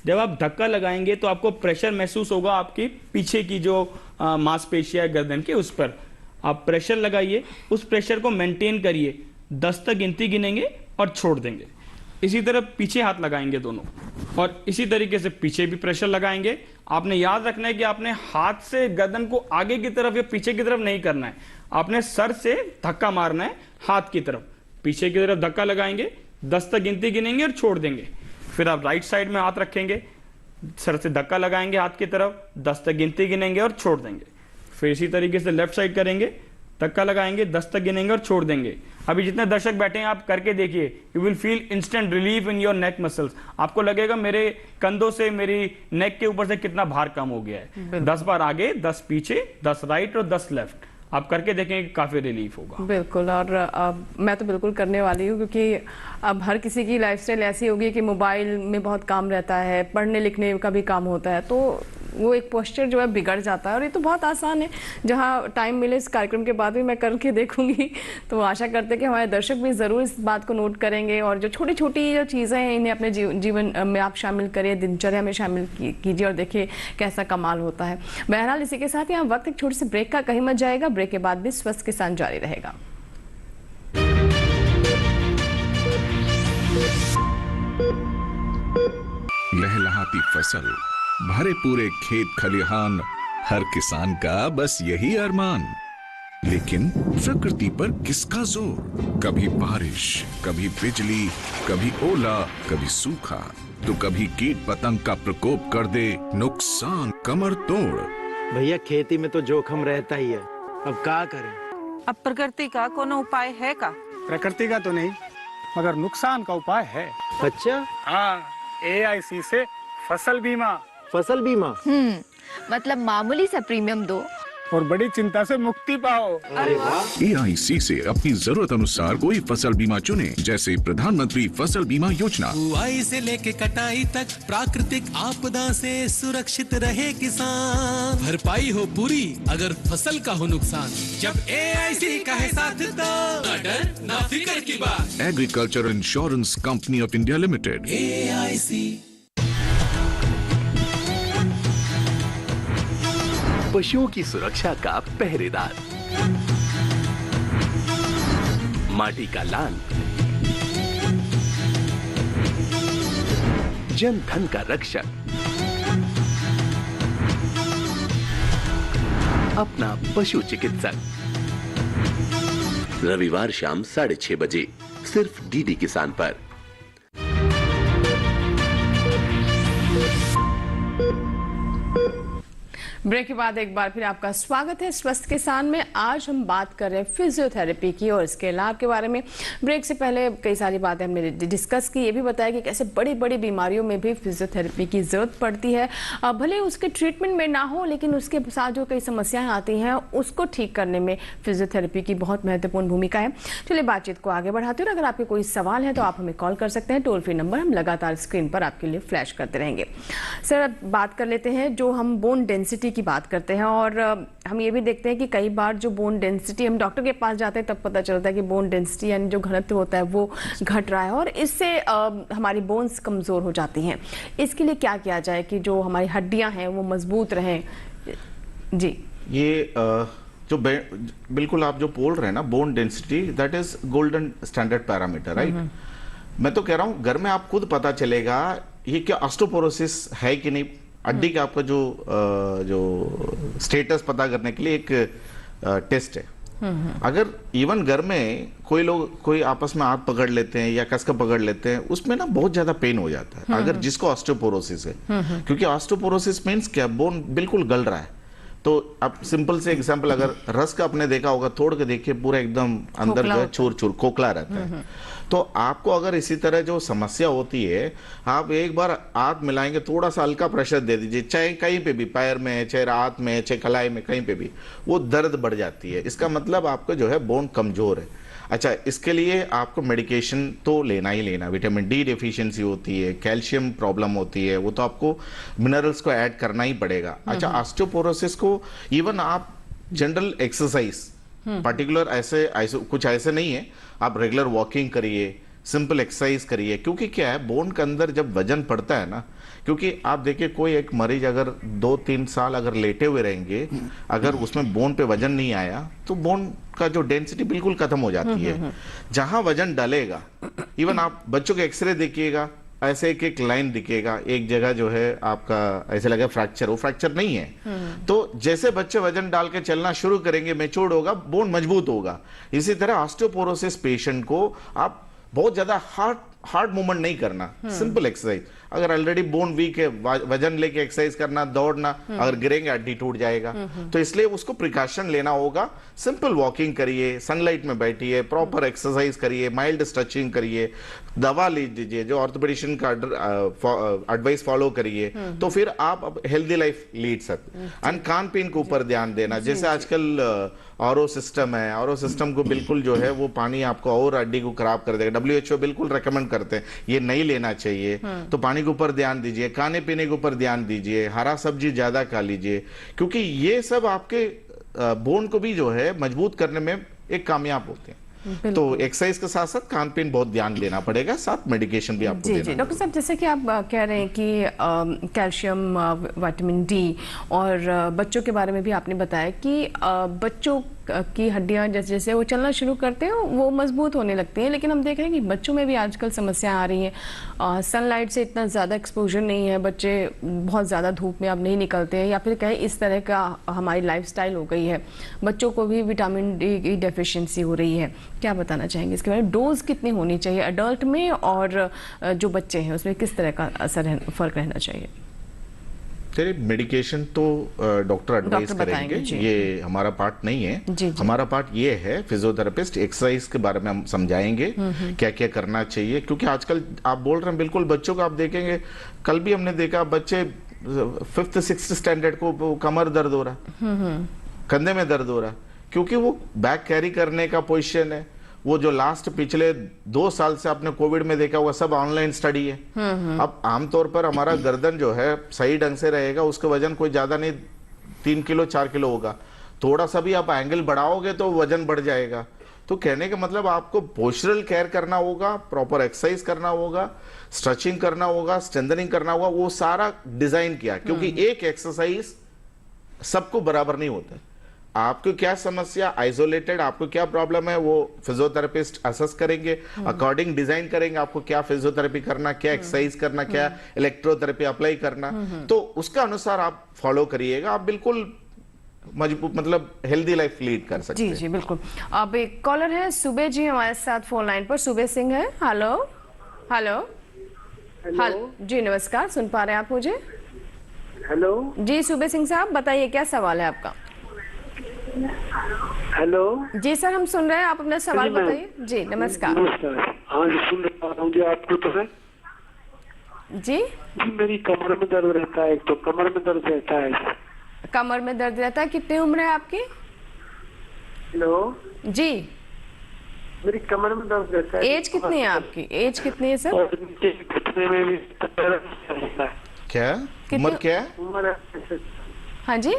जब आप धक्का लगाएंगे तो आपको प्रेशर महसूस होगा आपकी पीछे की जो मांसपेशियां गर्दन के, उस पर आप प्रेशर लगाइए, उस प्रेशर को मेंटेन करिए, 10 तक गिनती गिनेंगे और छोड़ देंगे। इसी तरह पीछे हाथ लगाएंगे दोनों, और इसी तरीके से पीछे भी प्रेशर लगाएंगे। आपने याद रखना है कि आपने हाथ से गर्दन को आगे की तरफ या पीछे की तरफ नहीं करना है, आपने सर से धक्का मारना है हाथ की तरफ, पीछे की तरफ धक्का लगाएंगे, 10 तक गिनती गिनेंगे और छोड़ देंगे। फिर आप राइट साइड में हाथ रखेंगे, सर से धक्का लगाएंगे हाथ की तरफ, 10 तक गिनती गिनेंगे और छोड़ देंगे। फिर इसी तरीके से लेफ्ट साइड करेंगे, धक्का लगाएंगे, 10 तक गिनेंगे और छोड़ देंगे। अभी जितने दर्शक बैठे हैं आप करके देखिए, you will feel instant relief in your neck muscles. आपको लगेगा मेरे कंधों से, मेरी नेक के ऊपर से कितना भार कम हो गया है। 10 बार आगे, 10 पीछे, 10 राइट और 10 लेफ्ट। आप करके देखें, काफ़ी रिलीफ होगा। बिल्कुल। और मैं तो बिल्कुल करने वाली हूँ, क्योंकि अब हर किसी की लाइफस्टाइल ऐसी होगी कि मोबाइल में बहुत काम रहता है, पढ़ने लिखने का भी काम होता है, तो वो एक पोस्चर जो है बिगड़ जाता है। और ये तो बहुत आसान है, जहाँ टाइम मिले इस कार्यक्रम के बाद भी मैं करके देखूंगी। तो आशा करते हैं कि हमारे दर्शक भी ज़रूर इस बात को नोट करेंगे, और जो छोटी छोटी जो चीज़ें हैं इन्हें अपने जीवन में आप शामिल करिए, दिनचर्या में शामिल कीजिए, और देखिए कैसा कमाल होता है। बहरहाल इसी के साथ यहाँ वक्त एक छोटी सी ब्रेक का कहीं मत जाएगा। ब्रेक के बाद भी स्वस्थ किसान जारी रहेगा। लहलहाती फसल, भरे पूरे खेत खलिहान, हर किसान का बस यही अरमान। लेकिन प्रकृति पर किसका जोर? कभी बारिश, कभी बिजली, कभी ओला, कभी सूखा, तो कभी कीट पतंग का प्रकोप कर दे नुकसान कमर तोड़। भैया खेती में तो जोखम रहता ही है, अब क्या करें? अब प्रकृति का कोनो उपाय है का? प्रकृति का तो नहीं, मगर नुकसान का उपाय है। अच्छा? हाँ, AIC से फसल बीमा। फसल बीमा? मतलब मामूली सा प्रीमियम दो और बड़ी चिंता से मुक्ति पाओ। अरे वाह! AIC से अपनी जरूरत अनुसार कोई फसल बीमा चुने, जैसे प्रधानमंत्री फसल बीमा योजना। बुआई से लेके कटाई तक प्राकृतिक आपदा से सुरक्षित रहे किसान। भरपाई हो पूरी अगर फसल का हो नुकसान, जब AIC का है साथ दो, ना डर ना फिक्र की बात। Agriculture insurance company of India limited. AIC। पशुओं की सुरक्षा का पहरेदार, माटी का लाल, जन धन का रक्षक, अपना पशु चिकित्सक। रविवार शाम 6:30 बजे सिर्फ DD किसान पर। ब्रेक के बाद एक बार फिर आपका स्वागत है स्वस्थ किसान में। आज हम बात कर रहे हैं फिजियोथेरेपी की और इसके लाभ के बारे में। ब्रेक से पहले कई सारी बातें हमने डिस्कस की, ये भी बताया कि कैसे बड़ी बड़ी बीमारियों में भी फिजियोथेरेपी की ज़रूरत पड़ती है। भले उसके ट्रीटमेंट में ना हो, लेकिन उसके साथ जो कई समस्याएं आती हैं उसको ठीक करने में फिजियोथेरेपी की बहुत महत्वपूर्ण भूमिका है। चलिए बातचीत को आगे बढ़ाते हैं। अगर आपके कोई सवाल है तो आप हमें कॉल कर सकते हैं। टोल फ्री नंबर हम लगातार स्क्रीन पर आपके लिए फ्लैश करते रहेंगे। सर, अब बात कर लेते हैं, जो हम बोन डेंसिटी की बात करते हैं, और हम ये भी देखते हैं कि कई बार जो बोन डेंसिटी, हम डॉक्टर के पास जाते हैं तब पता चलता है कि बोन डेंसिटी यानी जो घनत्व होता है वो घट रहा है, और इससे हमारी बोन्स कमज़ोर हो जाती हैं। इसके लिए क्या किया जाए कि जो हमारी हड्डियां हैं वो मजबूत रहें? जी, ये जो बिल्कुल आप जो बोल रहे हैं ना, bone density, that is golden standard parameter, right? मैं तो कह रहा हूँ घर में आप खुद पता चलेगा ये क्या ऑस्टियोपोरोसिस है कि नहीं। हड्डी का आपका जो स्टेटस पता करने के लिए एक टेस्ट है। अगर इवन घर में कोई आपस में हाथ पकड़ लेते हैं या कसकर पकड़ लेते हैं, उसमें ना बहुत ज्यादा पेन हो जाता है अगर जिसको ऑस्टियोपोरोसिस है। क्योंकि ऑस्टियोपोरोसिस मीन्स क्या, बोन बिल्कुल गल रहा है। तो आप सिंपल से एग्जांपल, अगर रस का आपने देखा होगा, तोड़ के देखिए पूरा एकदम अंदर का चूर चूर खोखला रहता है। तो आपको अगर इसी तरह जो समस्या होती है, आप एक बार हाथ मिलाएंगे, थोड़ा सा हल्का प्रेशर दे दीजिए, चाहे कहीं पे भी, पैर में, चाहे हाथ में, चाहे कलाई में, कहीं पे भी, वो दर्द बढ़ जाती है। इसका मतलब आपका जो है बोन कमजोर है। अच्छा, इसके लिए आपको मेडिकेशन तो लेना ही लेना। विटामिन डी डेफिशिएंसी होती है, कैल्शियम प्रॉब्लम होती है, वो तो आपको मिनरल्स को ऐड करना ही पड़ेगा। अच्छा, ऑस्टियोपोरोसिस को इवन आप जनरल एक्सरसाइज, पर्टिकुलर ऐसे कुछ ऐसे नहीं है, आप रेगुलर वॉकिंग करिए, सिंपल एक्सरसाइज करिए। क्योंकि क्या है, बोन के अंदर जब वजन पड़ता है ना, क्योंकि आप देखिए कोई एक मरीज अगर 2-3 साल अगर लेटे हुए रहेंगे, अगर उसमें बोन पे वजन नहीं आया तो बोन का जो डेंसिटी बिल्कुल खत्म हो जाती है। जहां वजन डलेगा, इवन आप बच्चों के एक्सरे देखिएगा, ऐसे एक लाइन दिखेगा, एक जगह जो है आपका ऐसे लगा फ्रैक्चर, वो फ्रैक्चर नहीं है। तो जैसे बच्चे वजन डाल के चलना शुरू करेंगे, मैच्योर्ड होगा, बोन मजबूत होगा। इसी तरह ऑस्टियोपोरोसिस पेशेंट को आप बहुत ज्यादा हार्ड मूवमेंट नहीं करना, सिंपल एक्सरसाइज। अगर ऑलरेडी बोन वीक है, वजन लेके एक्सरसाइज करना, दौड़ना, अगर गिरेंगे हड्डी टूट जाएगा। तो इसलिए उसको प्रिकॉशन लेना होगा। सिंपल वॉकिंग करिए, सनलाइट में बैठिए, प्रॉपर एक्सरसाइज करिए, माइल्ड स्ट्रेचिंग करिए, दवा लीजिए, जो ऑर्थोपेडिशियन का एडवाइस फॉलो करिए, तो फिर आप हेल्दी लाइफ लीड सकते। एंड खान पीन के ऊपर ध्यान देना, जैसे आजकल आरओ सिस्टम है, आरओ सिस्टम को बिल्कुल जो है वो पानी आपको और हड्डी को खराब कर देगा। WHO बिल्कुल रेकमेंड करते हैं ये नहीं लेना चाहिए। तो पानी के ऊपर ध्यान दीजिए, खाने पीने के ऊपर ध्यान दीजिए, हरा सब्जी ज्यादा खा लीजिए, क्योंकि ये सब आपके बोन को भी जो है मजबूत करने में एक कामयाब होते हैं। तो एक्सरसाइज के साथ साथ खान पीन बहुत ध्यान देना पड़ेगा, साथ मेडिकेशन भी आपको देना। डॉक्टर साहब, जैसे कि आप कह रहे हैं कि कैल्शियम, विटामिन डी और बच्चों के बारे में भी आपने बताया कि बच्चों की हड्डियां जैसे जैसे वो चलना शुरू करते हैं वो मजबूत होने लगती हैं, लेकिन हम देख रहे हैं कि बच्चों में भी आजकल समस्याएं आ रही हैं। सनलाइट से इतना ज़्यादा एक्सपोजर नहीं है, बच्चे बहुत ज़्यादा धूप में अब नहीं निकलते हैं, या फिर कहें इस तरह का हमारी लाइफस्टाइल हो गई है, बच्चों को भी विटामिन डी की डेफिशिएंसी हो रही है। क्या बताना चाहेंगे इसके बारे में? डोज कितनी होनी चाहिए अडल्ट में और जो बच्चे हैं उसमें किस तरह का फ़र्क रहना चाहिए? तेरे मेडिकेशन तो डॉक्टर एडवाइस करेंगे, ये हमारा पार्ट नहीं है। हमारा पार्ट ये है फिजियोथेरेपिस्ट, एक्सरसाइज के बारे में हम समझाएंगे क्या क्या करना चाहिए। क्योंकि आजकल आप बोल रहे हैं बिल्कुल, बच्चों को आप देखेंगे, कल भी हमने देखा बच्चे 5th 6th स्टैंडर्ड को कमर दर्द हो रहा, कंधे में दर्द हो रहा, क्योंकि वो बैग कैरी करने का पोजीशन है। वो जो लास्ट पिछले 2 साल से आपने कोविड में देखा हुआ सब ऑनलाइन स्टडी है। अब आमतौर पर हमारा गर्दन जो है सही ढंग से रहेगा, उसका वजन कोई ज्यादा नहीं 3 किलो 4 किलो होगा। थोड़ा सा भी आप एंगल बढ़ाओगे तो वजन बढ़ जाएगा। तो कहने का मतलब आपको पोस्चरल केयर करना होगा, प्रॉपर एक्सरसाइज करना होगा, स्ट्रेचिंग करना होगा, स्ट्रेंथनिंग करना होगा, वो सारा डिजाइन किया। क्योंकि एक एक्सरसाइज सबको बराबर नहीं होता। आपको क्या समस्या, आइसोलेटेड आपको क्या प्रॉब्लम है, वो फिजियोथेरेपिस्ट असेस करेंगे, अकॉर्डिंग डिजाइन करेंगे आपको क्या फिजियोथेरेपी करना, क्या एक्सरसाइज करना, क्या इलेक्ट्रोथेरेपी अप्लाई करना, तो उसका अनुसार आप फॉलो करिएगा। आप बिल्कुल मजबूत मतलब हेल्दी लाइफ लीड कर सकते हैं। जी बिल्कुल। अब एक कॉलर है सुबे जी हमारे साथ फोन लाइन पर। सुबे सिंह है। हेलो हेलो हेलो जी, नमस्कार, सुन पा रहे हैं आप मुझे? हेलो जी सुबे सिंह साहब, बताइए क्या सवाल है आपका? हेलो जी सर, हम सुन रहे हैं, आप अपना सवाल बताइए। जी नमस्कार। हाँ जी, सुन रहा हूँ जी, आपको तो है जी। मेरी कमर में दर्द रहता है, एक तो कमर में दर्द रहता है। कमर में दर्द रहता है, कितनी उम्र है आपकी? हेलो जी, मेरी कमर में दर्द रहता है। एज कितनी है आपकी? एज कितनी है सर? और घुटने में भी रहता है। क्या उम्र क्या है? उम्र हाँ जी,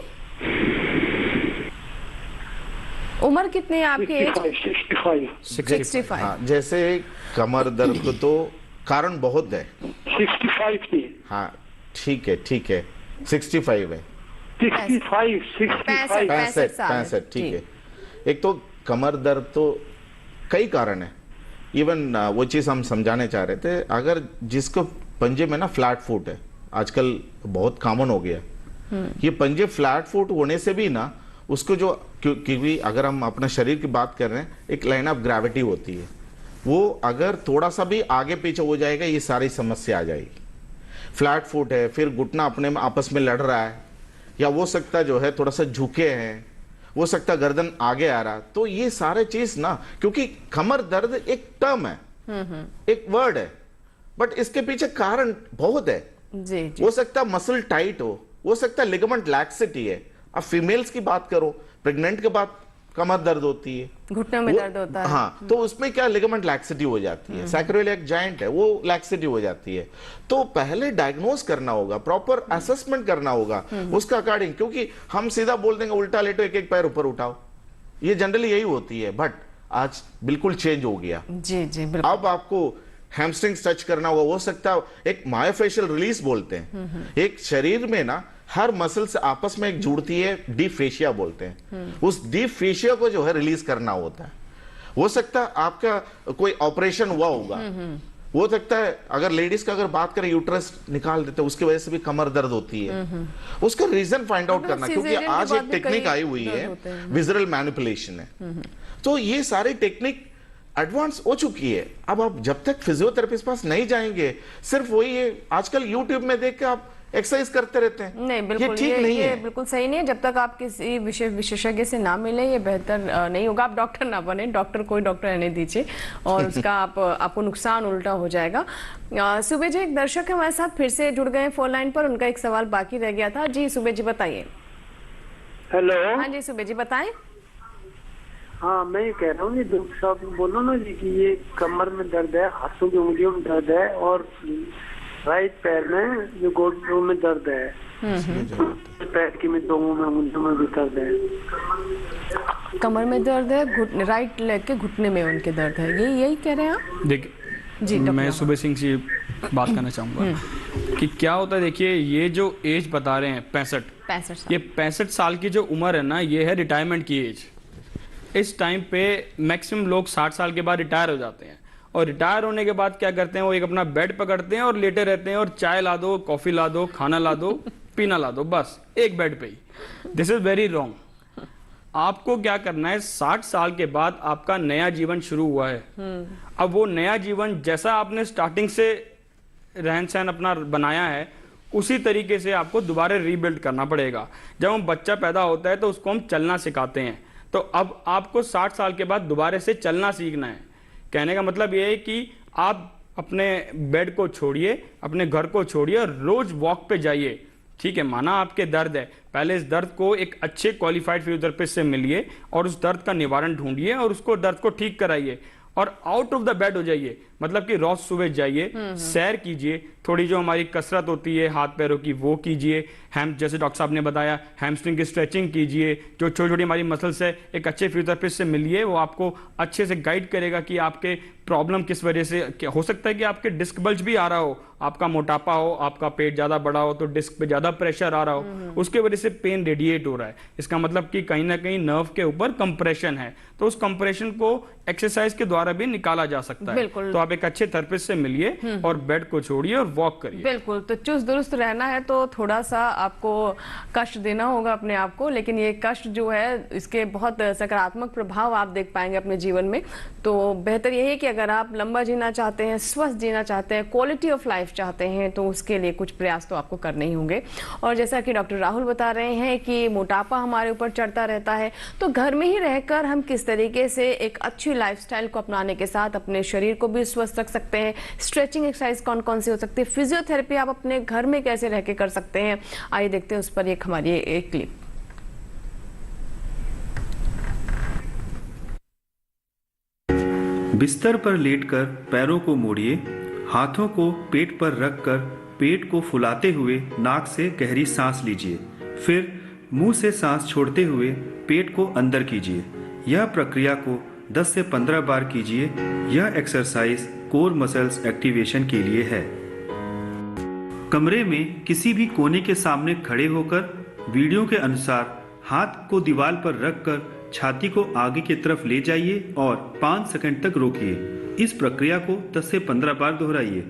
उम्र कितनी है आपकी? एज 65। हाँ, जैसे कमर दर्द को तो कारण बहुत है। 65 की। हाँ ठीक है 65 है। 65 ठीक है। एक तो कमर दर्द तो कई कारण है। इवन वो चीज हम समझाने चाह रहे थे, अगर जिसको पंजे में ना फ्लैट फुट है, आजकल बहुत कॉमन हो गया, ये पंजे फ्लैट फुट होने से भी ना उसको जो, क्योंकि अगर हम अपने शरीर की बात कर रहे हैं, एक लाइन ऑफ ग्रेविटी होती है, वो अगर थोड़ा सा भी आगे पीछे हो जाएगा ये सारी समस्या आ जाएगी। फ्लैट फुट है, फिर घुटना अपने में आपस में लड़ रहा है, या वो सकता जो है थोड़ा सा झुके हैं, वो सकता गर्दन आगे आ रहा, तो ये सारे चीज ना, क्योंकि कमर दर्द एक टर्म है, एक वर्ड है, बट इसके पीछे कारण बहुत है। जी। हो सकता मसल टाइट हो सकता लिगामेंट लैक्सिटी है। अब फीमेल्स की बात करो, प्रेग्नेंट के बाद कमर दर्द होती है, घुटनों में दर्द होता है। हाँ, तो उसमें क्या लिगामेंट लैक्सिटी हो जाती है, सैक्रोइलियक जॉइंट है वो लैक्सिटी हो जाती है। तो पहले डायग्नोस करना होगा, प्रॉपर असेसमेंट करना होगा उसका अकॉर्डिंग, क्योंकि हम सीधा बोल देंगे उल्टा लेटो एक पैर ऊपर उठाओ, ये जनरली यही होती है, बट आज बिल्कुल चेंज हो गया। जी बिल्कुल। अब आपको हैमस्ट्रिंग टच करना होगा, हो सकता है एक मायोफेशियल रिलीज बोलते हैं, एक शरीर में ना हर मसल से आपस में एक जुड़ती है, डीप फेशिया बोलते हैं, उस डीप फेशिया को जो है रिलीज करना होता है। हो सकता है आपका कोई ऑपरेशन हुआ होगा, हो सकता है अगर लेडीज का अगर बात करें यूट्रस निकाल देते हैं, उसकी वजह से भी कमर दर्द होती है, उसका रीजन फाइंड आउट करना, क्योंकि आज एक टेक्निक आई हुई है विजुअल मैनिपुलेशन है। तो ये सारी टेक्निक एडवांस हो चुकी है। अब आप जब तक फिजियोथेरेपिस्ट पास नहीं जाएंगे, सिर्फ वही है, आजकल यूट्यूब में देख के आप एक्सरसाइज करते रहते हैं। नहीं, बिल्कुल ये ठीक नहीं है। बिल्कुल सही नहीं है। जब तक आप किसी विशेषज्ञ से ना मिले, ये बेहतर नहीं होगा। आप डॉक्टर ना बने, कोई डॉक्टर रहने दीजिए, और उसका आपको नुकसान उल्टा हो जाएगा। सुबह जी, एक दर्शक हमारे साथ फिर से जुड़ गए फोन लाइन पर, उनका एक सवाल बाकी रह गया था। जी सुबह जी बताइए। हेलो। हाँ जी सुबह जी बताएं। हाँ, मैं ये कह रहा हूँ, डॉक्टर साहब बोलो ना जी कि ये कमर में दर्द है, हाथों की उंगलियों में दर्द है, और राइट पैर में जो घुटनों में दर्द है, पैर की में दोनों में उंगलियों में भी दर्द है। कमर में दर्द है, राइट लेग के घुटने में उनके दर्द है, यही कह रहे हैं आप? देखिए जी, मैं सुबह सिंह से बात करना चाहूँगा कि क्या होता है। देखिए, ये जो एज बता रहे हैं 65, ये 65 साल की जो उम्र है ना, ये है रिटायरमेंट की एज। इस टाइम पे मैक्सिमम लोग 60 साल के बाद रिटायर हो जाते हैं, और रिटायर होने के बाद क्या करते हैं, वो एक अपना बेड पकड़ते हैं और लेटे रहते हैं, और चाय ला दो, कॉफी ला दो, खाना ला दो, पीना ला दो, बस एक बेड पे ही। This is very wrong. आपको क्या करना है, 60 साल के बाद आपका नया जीवन शुरू हुआ है। अब वो नया जीवन जैसा आपने स्टार्टिंग से रहन सहन अपना बनाया है, उसी तरीके से आपको दोबारा रीबिल्ड करना पड़ेगा। जब हम बच्चा पैदा होता है तो उसको हम चलना सिखाते हैं, तो अब आपको 60 साल के बाद दोबारा से चलना सीखना है। कहने का मतलब ये है कि आप अपने बेड को छोड़िए, अपने घर को छोड़िए और रोज वॉक पे जाइए। ठीक है, माना आपके दर्द है, पहले इस दर्द को एक अच्छे क्वालिफाइड फिजियोथेरेपिस्ट से मिलिए और उस दर्द का निवारण ढूंढिए और उसको दर्द को ठीक कराइए, और आउट ऑफ द बेड हो जाइए। मतलब कि रोज सुबह जाइए, सैर कीजिए, थोड़ी जो हमारी कसरत होती है हाथ पैरों की वो कीजिए, जैसे डॉक्टर साहब ने बताया हैमस्ट्रिंग की स्ट्रेचिंग कीजिए, जो छोटी छोटी हमारी मसल्स है एक अच्छे फिजियोथेरेपिस्ट से मिलिए, वो आपको अच्छे से गाइड करेगा कि आपके प्रॉब्लम किस वजह से, हो सकता है कि आपके डिस्क बल्ज भी आ रहा हो, आपका मोटापा हो, आपका पेट ज्यादा बड़ा हो तो डिस्क पे ज्यादा प्रेशर आ रहा हो, उसके वजह से पेन रेडिएट हो रहा है। इसका मतलब कि कहीं ना कहीं नर्व के ऊपर कंप्रेशन है, तो उस कंप्रेशन को एक्सरसाइज के द्वारा भी निकाला जा सकता है। तो आप एक अच्छे थेरेपिस्ट से मिलिए और बेड को छोड़िए और वॉक करिए। बिल्कुल, तो चुस्त दुरुस्त रहना है तो थोड़ा सा आपको कष्ट देना होगा अपने आप को, लेकिन ये कष्ट जो है इसके बहुत सकारात्मक प्रभाव आप देख पाएंगे अपने जीवन में। तो बेहतर यही है कि अगर आप लंबा जीना चाहते हैं, स्वस्थ जीना चाहते हैं, क्वालिटी ऑफ लाइफ चाहते हैं, तो उसके लिए कुछ प्रयास तो आपको करने ही होंगे। और जैसा कि डॉक्टर राहुल बता रहे हैं कि मोटापा हमारे ऊपर चढ़ता रहता है, तो घर में ही रहकर हम किस तरीके से एक अच्छी लाइफस्टाइल को अपनाने के साथ अपने शरीर को भी स्वस्थ रख सकते हैं। स्ट्रेचिंग एक्सरसाइज कौन कौन सी हो सकती है, फिजियोथेरेपी आप अपने घर में कैसे रह के कर सकते हैं, आइए देखते हैं उस पर एक हमारी एक क्लिप। बिस्तर पर लेटकर पैरों को मोड़िए, हाथों को पेट पर रखकर पेट को फुलाते हुए नाक से गहरी सांस लीजिए, फिर मुंह से सांस छोड़ते हुए पेट को अंदर कीजिए। यह प्रक्रिया को 10 से 15 बार कीजिए। यह एक्सरसाइज कोर मसल्स एक्टिवेशन के लिए है। कमरे में किसी भी कोने के सामने खड़े होकर वीडियो के अनुसार हाथ को दीवार पर रखकर छाती को आगे की तरफ ले जाइए और 5 सेकंड तक रोकिए। इस प्रक्रिया को 10 से 15 बार दोहराइए।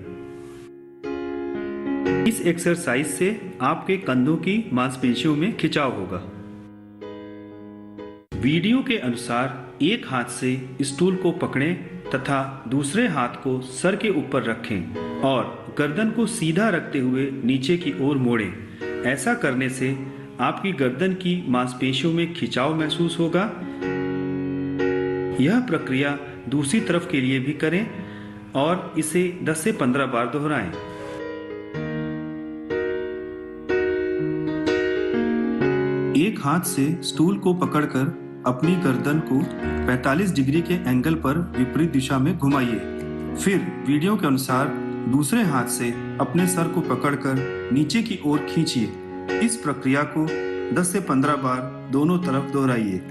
इस एक्सरसाइज से आपके कंधों की मांसपेशियों में खिंचाव होगा। वीडियो के अनुसार एक हाथ से स्टूल को पकड़ें तथा दूसरे हाथ को सर के ऊपर रखें और गर्दन को सीधा रखते हुए नीचे की ओर मोड़ें। ऐसा करने से आपकी गर्दन की मांसपेशियों में खिंचाव महसूस होगा। यह प्रक्रिया दूसरी तरफ के लिए भी करें और इसे 10 से 15 बार दोहराएं। एक हाथ से स्टूल को पकड़कर अपनी गर्दन को 45 डिग्री के एंगल पर विपरीत दिशा में घुमाइए। फिर वीडियो के अनुसार दूसरे हाथ से अपने सर को पकड़कर नीचे की ओर खींचिए। इस प्रक्रिया को 10 से 15 बार दोनों तरफ दोहराइए।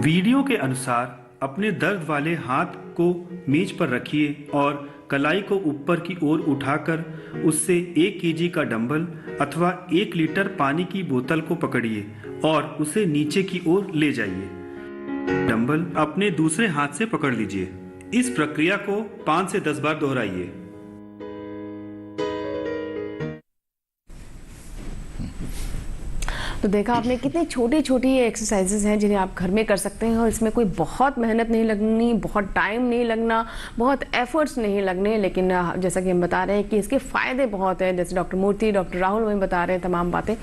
वीडियो के अनुसार अपने दर्द वाले हाथ को मेज पर रखिए और कलाई को ऊपर की ओर उठाकर उससे 1 केजी का डंबल अथवा 1 लीटर पानी की बोतल को पकड़िए और उसे नीचे की ओर ले जाइए। डंबल अपने दूसरे हाथ से पकड़ लीजिए। इस प्रक्रिया को 5 से 10 बार दोहराइए। तो देखा आपने कितनी छोटी छोटी एक्सरसाइजेज हैं जिन्हें आप घर में कर सकते हैं और इसमें कोई बहुत मेहनत नहीं लगनी, बहुत टाइम नहीं लगना, बहुत एफर्ट्स नहीं लगने, लेकिन जैसा कि हम बता रहे हैं कि इसके फ़ायदे बहुत हैं, जैसे डॉक्टर मूर्ति, डॉक्टर राहुल हमें बता रहे हैं तमाम बातें।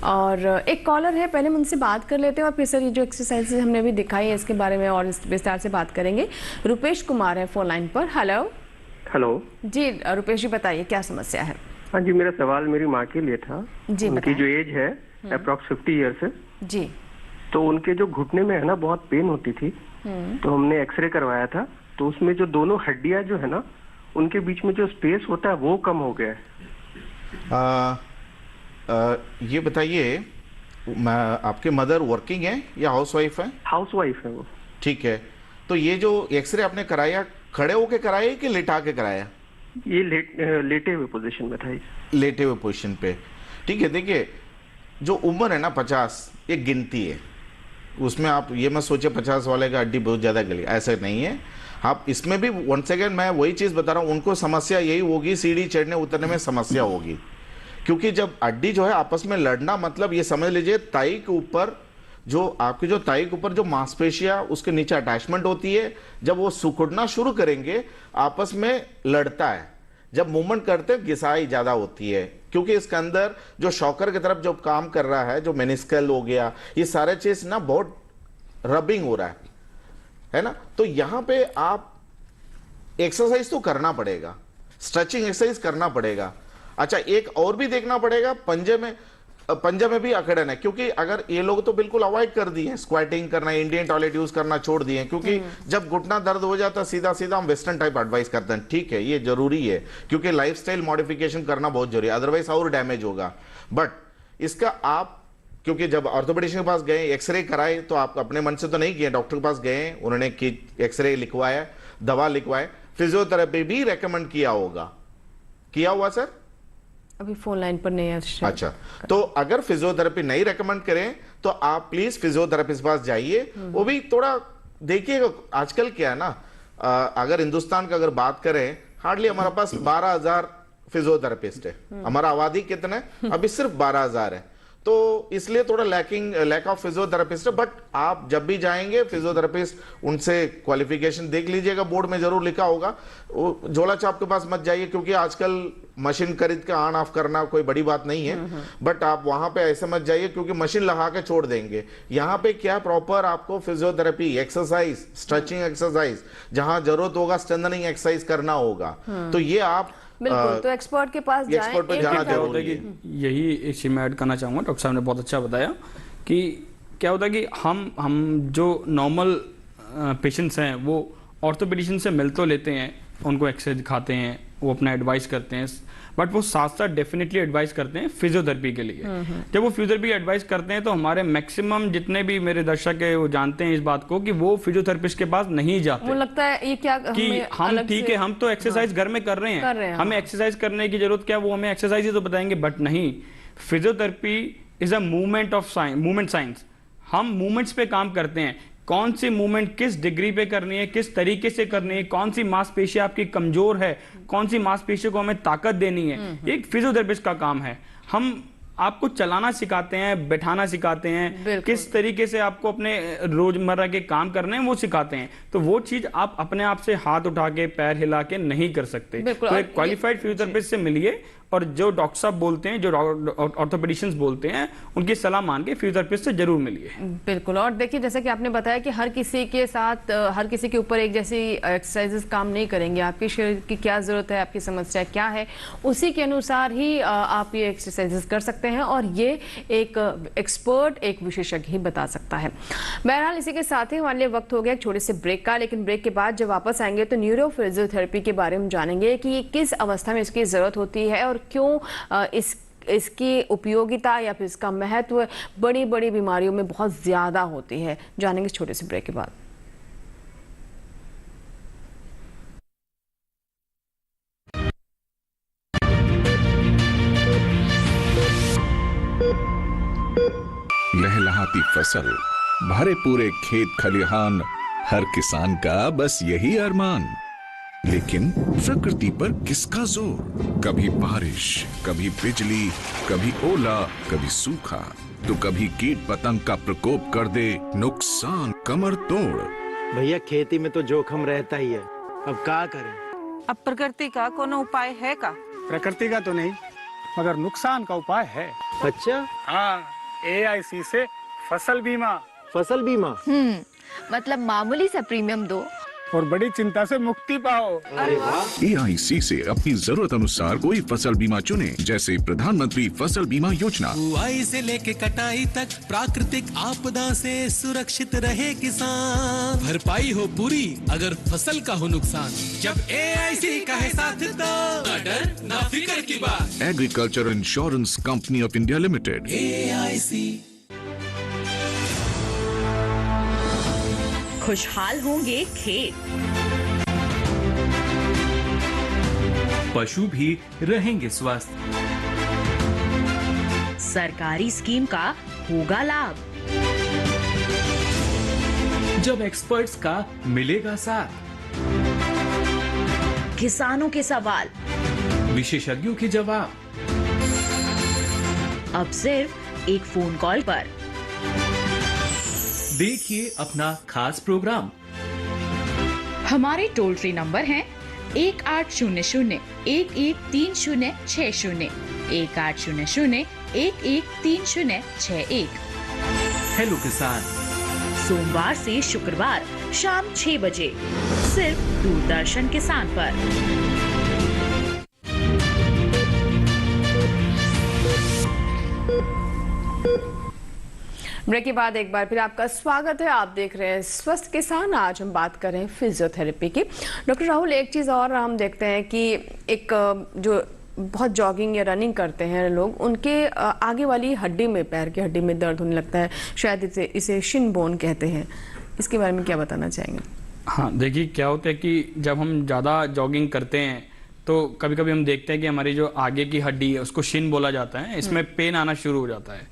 और एक कॉलर है, पहले हम उनसे बात कर लेते हैं और फिर सर ये जो एक्सरसाइजेज हमने अभी दिखाई है इसके बारे में और विस्तार से बात करेंगे। रुपेश कुमार है फोन लाइन पर। हेलो। हेलो जी रुपेश जी बताइए क्या समस्या है? हाँ जी, मेरा सवाल मेरी माँ के लिए था। जी उनकी जो एज है अप्रॉक्स 50 ईयर्स है जी, तो उनके जो घुटने में है ना बहुत पेन होती थी, तो हमने एक्सरे करवाया था, तो उसमें जो दोनों हड्डियां जो है ना उनके बीच में जो स्पेस होता है वो कम हो गया है। ये बताइए आपके मदर वर्किंग है या हाउसवाइफ है? हाउसवाइफ है वो। ठीक है, तो ये जो एक्सरे आपने कराया खड़े होके कराया कि लेटा के कराया? ये लेटे हुए पोजीशन में था। लेटे हुए पोजीशन पे। ठीक है, देखिए जो उम्र है ना 50 एक गिनती है, उसमें आप ये मत सोचे 50 वाले का हड्डी बहुत ज़्यादा गली, ऐसा नहीं है। आप इसमें भी वंस अगेन मैं वही चीज़ बता रहा हूँ, उनको समस्या यही होगी, सीढ़ी चढ़ने उतरने में समस्या होगी, क्योंकि जब हड्डी जो है आपस में लड़ना, मतलब ये समझ लीजिए ताई के ऊपर जो आपकी जो ताई के ऊपर जो मांसपेशियां उसके नीचे अटैचमेंट होती है, जब वो सिकुड़ना शुरू करेंगे आपस में लड़ता है, जब मूवमेंट करते हैं घिसाई ज्यादा होती है, क्योंकि इसके अंदर जो शॉकर की तरफ जो काम कर रहा है, जो मेनिस्कल हो गया, ये सारे चीज ना बहुत रबिंग हो रहा है ना। तो यहां पे आप एक्सरसाइज तो करना पड़ेगा, स्ट्रेचिंग एक्सरसाइज करना पड़ेगा। अच्छा, एक और भी देखना पड़ेगा, पंजे में भी अकड़न है, क्योंकि अगर ये लोग तो बिल्कुल अवॉइड कर दिए हैं, स्क्वाटिंग करना, इंडियन टॉयलेट यूज करना छोड़ दिए हैं, क्योंकि जब घुटना दर्द हो जाता है सीधा सीधा हम वेस्टर्न टाइप एडवाइस करते हैं। ठीक है, ये जरूरी है, क्योंकि लाइफस्टाइल मॉडिफिकेशन करना बहुत जरूरी है, अदरवाइज और डैमेज होगा। बट इसका आप, क्योंकि जब ऑर्थोपेडिशियन के पास गए, एक्सरे कराए, तो आप अपने मन से तो नहीं किए, डॉक्टर के पास गए, उन्होंने एक्सरे लिखवाया, दवा लिखवाए, फिजियोथेरेपी भी रेकमेंड किया होगा, किया हुआ सर? अभी फोन लाइन पर नहीं है। अच्छा, तो अगर फिजियोथेरेपी नहीं रेकमेंड करें तो आप प्लीज फिजियोथेरेपिस्ट पास जाइए, वो भी थोड़ा देखिएगा। आजकल क्या है ना, अगर हिंदुस्तान का अगर बात करें, हार्डली हमारे पास 12,000 फिजियोथेरेपिस्ट है, हमारा आबादी कितना है अभी? सिर्फ 12,000 है, तो इसलिए थोड़ा लैक ऑफ फिजियोथेरेपिस्ट है। बट आप जब भी जाएंगे फिजियोथेरेपिस्ट, उनसे क्वालिफिकेशन देख लीजिएगा, बोर्ड में जरूर लिखा होगा। झोला छाप के पास मत जाइए, क्योंकि आजकल मशीन खरीद के ऑन ऑफ करना कोई बड़ी बात नहीं है, बट आप वहां पे ऐसे मत जाइए, क्योंकि मशीन लगा के छोड़ देंगे। यहाँ पे क्या प्रॉपर आपको फिजियोथेरेपी एक्सरसाइज, स्ट्रेचिंग एक्सरसाइज, जहां जरूरत होगा स्ट्रेंथनिंग एक्सरसाइज करना होगा, तो ये आप बिल्कुल, तो एक्सपर्ट के पास जाएं। एक्सपर्ट पे जाना जरूरी है। यही एक चीज मैं ऐड करना चाहूँगा, डॉक्टर साहब ने बहुत अच्छा बताया कि क्या होता है कि हम जो नॉर्मल पेशेंट्स हैं वो ऑर्थोपेडिशियन से मिल तो लेते हैं, उनको एक्सरे दिखाते हैं, वो अपना एडवाइस करते हैं, बट वो साथ साथ डेफिनेटली एडवाइस करते हैं फिजियोथेरेपी के लिए। जब वो फिजियोथेरेपी एडवाइस करते हैं तो हमारे मैक्सिमम जितने भी मेरे दर्शक है वो जानते हैं इस बात को कि वो फिजियोथेरेपिस्ट के पास नहीं जाते। वो लगता है ये क्या कि हम ठीक है, हम तो एक्सरसाइज घर में कर रहे हैं, हमें एक्सरसाइज करने की जरूरत क्या, वो हमें एक्सरसाइज ही तो बताएंगे। बट नहीं, physiotherapy is a movement science. हम मूवमेंट्स पे काम करते हैं, कौन सी मूवमेंट किस डिग्री पे करनी है, किस तरीके से करनी है, कौन सी मांसपेशी आपकी कमजोर है, कौन सी मांसपेशी को हमें ताकत देनी है, एक फिजियोथेरेपिस्ट का काम है। हम आपको चलाना सिखाते हैं, बैठाना सिखाते हैं, किस तरीके से आपको अपने रोजमर्रा के काम करने हैं वो सिखाते हैं। तो वो चीज आप अपने आप से हाथ उठा के पैर हिला के नहीं कर सकते। तो एक क्वालिफाइड फिजियोथेरेपिस्ट से मिलिए, और जो डॉक्टर साहब बोलते हैं, जो ऑर्थोपेडिशियंस बोलते हैं, उनकी सलाह मान के फिजियोथेरेपिस्ट से जरूर मिलिए। बिल्कुल। और देखिए, जैसा कि आपने बताया कि हर किसी के साथ, हर किसी के ऊपर एक जैसी एक्सरसाइजेस काम नहीं करेंगे। आपके शरीर की क्या जरूरत है, आपकी समस्या क्या है, उसी के अनुसार ही आप ये एक्सरसाइजेस कर सकते हैं, और ये एक एक्सपर्ट, एक विशेषज्ञ ही बता सकता है। बहरहाल इसी के साथ ही हमारे लिए वक्त हो गया एक छोटे से ब्रेक का, लेकिन ब्रेक के बाद जब वापस आएंगे तो न्यूरो फिजियोथेरेपी के बारे में जानेंगे कि ये किस अवस्था में इसकी जरूरत होती है और क्यों इसकी उपयोगिता या फिर इसका महत्व बड़ी बड़ी बीमारियों में बहुत ज्यादा होती है। जानेंगे छोटे से ब्रेक के बाद। लहलहाती फसल, भरे पूरे खेत खलिहान, हर किसान का बस यही अरमान। लेकिन प्रकृति पर किसका जोर? कभी बारिश, कभी बिजली, कभी ओला, कभी सूखा, तो कभी कीट पतंग का प्रकोप कर दे नुकसान कमर तोड़। भैया खेती में तो जोखम रहता ही है, अब क्या करें? अब प्रकृति का कोनो उपाय है का? प्रकृति का तो नहीं, मगर नुकसान का उपाय है। अच्छा? हाँ, AIC से फसल बीमा। फसल बीमा? मतलब मामूली सा प्रीमियम दो और बड़ी चिंता से मुक्ति पाओ। अरे वाह! AIC से अपनी जरूरत अनुसार कोई फसल बीमा चुने, जैसे प्रधानमंत्री फसल बीमा योजना। बुआई से लेके कटाई तक प्राकृतिक आपदा से सुरक्षित रहे किसान। भरपाई हो पूरी अगर फसल का हो नुकसान, जब AIC का है साथ तो ना डर ना फिक्र की बात। Agriculture insurance company of India limited. AIC। खुशहाल होंगे खेत, पशु भी रहेंगे स्वस्थ, सरकारी स्कीम का होगा लाभ, जब एक्सपर्ट्स का मिलेगा साथ, किसानों के सवाल, विशेषज्ञों के जवाब, अब सिर्फ एक फोन कॉल पर। देखिए अपना खास प्रोग्राम। हमारे टोल फ्री नंबर हैं 1800-113060, 1800-113061। हेलो किसान, सोमवार से शुक्रवार शाम 6 बजे सिर्फ दूरदर्शन किसान पर। ब्रेक के बाद एक बार फिर आपका स्वागत है। आप देख रहे हैं स्वस्थ किसान। आज हम बात कर रहे हैं फिजियोथेरेपी की। डॉक्टर राहुल, एक चीज़ और हम देखते हैं कि एक जो बहुत जॉगिंग या रनिंग करते हैं लोग, उनके आगे वाली हड्डी में, पैर की हड्डी में दर्द होने लगता है, शायद इसे शिन बोन कहते हैं। इसके बारे में क्या बताना चाहेंगे? हाँ, देखिए क्या होता है कि जब हम ज़्यादा जॉगिंग करते हैं तो कभी कभी हम देखते हैं कि हमारी जो आगे की हड्डी है उसको शिन बोला जाता है, इसमें पेन आना शुरू हो जाता है।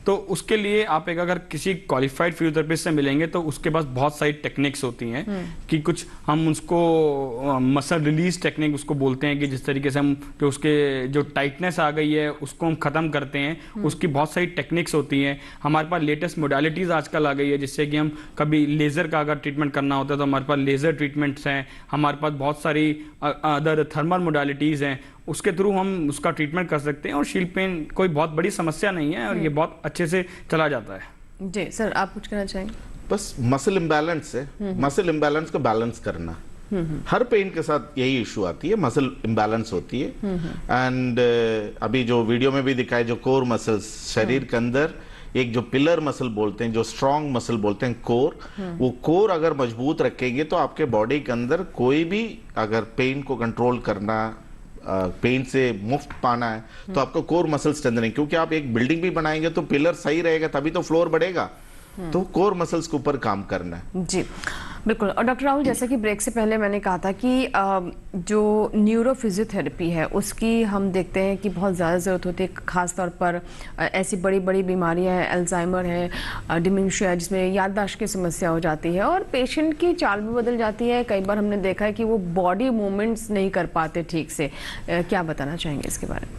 तो उसके लिए आप एक अगर किसी क्वालिफाइड फिजियोथेरेपिस्ट से मिलेंगे तो उसके पास बहुत सारी टेक्निक्स होती हैं कि कुछ हम उसको मसल रिलीज टेक्निक उसको बोलते हैं कि जिस तरीके से हम जो उसके जो टाइटनेस आ गई है उसको हम ख़त्म करते हैं। उसकी बहुत सारी टेक्निक्स होती हैं। हमारे पास लेटेस्ट मोडालिटीज़ आजकल आ गई है, जिससे कि हम कभी लेज़र का अगर ट्रीटमेंट करना होता है तो हमारे पास लेज़र ट्रीटमेंट्स हैं। हमारे पास बहुत सारी अदर थर्मल मोडालिटीज़ हैं, उसके थ्रू हम उसका ट्रीटमेंट कर सकते हैं। और शील पेन कोई बहुत बड़ी समस्या नहीं है और ये बहुत अच्छे से चला जाता है। जी सर, आप कुछ कहना चाहेंगे? बस मसल इम्बैलेंस है, मसल इम्बैलेंस को बैलेंस करना। हर पेन के साथ यही इशू आती है, मसल इम्बैलेंस होती है। एंड अभी जो वीडियो में भी दिखाए, जो कोर मसल्स शरीर के अंदर एक जो पिलर मसल बोलते हैं, जो स्ट्रॉन्ग मसल बोलते हैं कोर, वो कोर अगर मजबूत रखेंगे तो आपके बॉडी के अंदर कोई भी अगर पेन को कंट्रोल करना, पेन से मुफ्त पाना है तो आपको कोर मसल स्ट्रेंथनिंग, क्योंकि आप एक बिल्डिंग भी बनाएंगे तो पिलर सही रहेगा तभी तो फ्लोर बढ़ेगा। तो कोर मसल्स के ऊपर काम करना है। जी बिल्कुल। और डॉक्टर राहुल, जैसा कि ब्रेक से पहले मैंने कहा था कि जो न्यूरो फिजियोथेरेपी है उसकी हम देखते हैं कि बहुत ज़्यादा ज़रूरत होती है, ख़ास तौर पर ऐसी बड़ी बड़ी बीमारियां हैं, अल्जाइमर है, डिमेंशिया, जिसमें याददाश्त की समस्या हो जाती है और पेशेंट की चाल भी बदल जाती है। कई बार हमने देखा है कि वो बॉडी मूवमेंट्स नहीं कर पाते ठीक से। क्या बताना चाहेंगे इसके बारे में?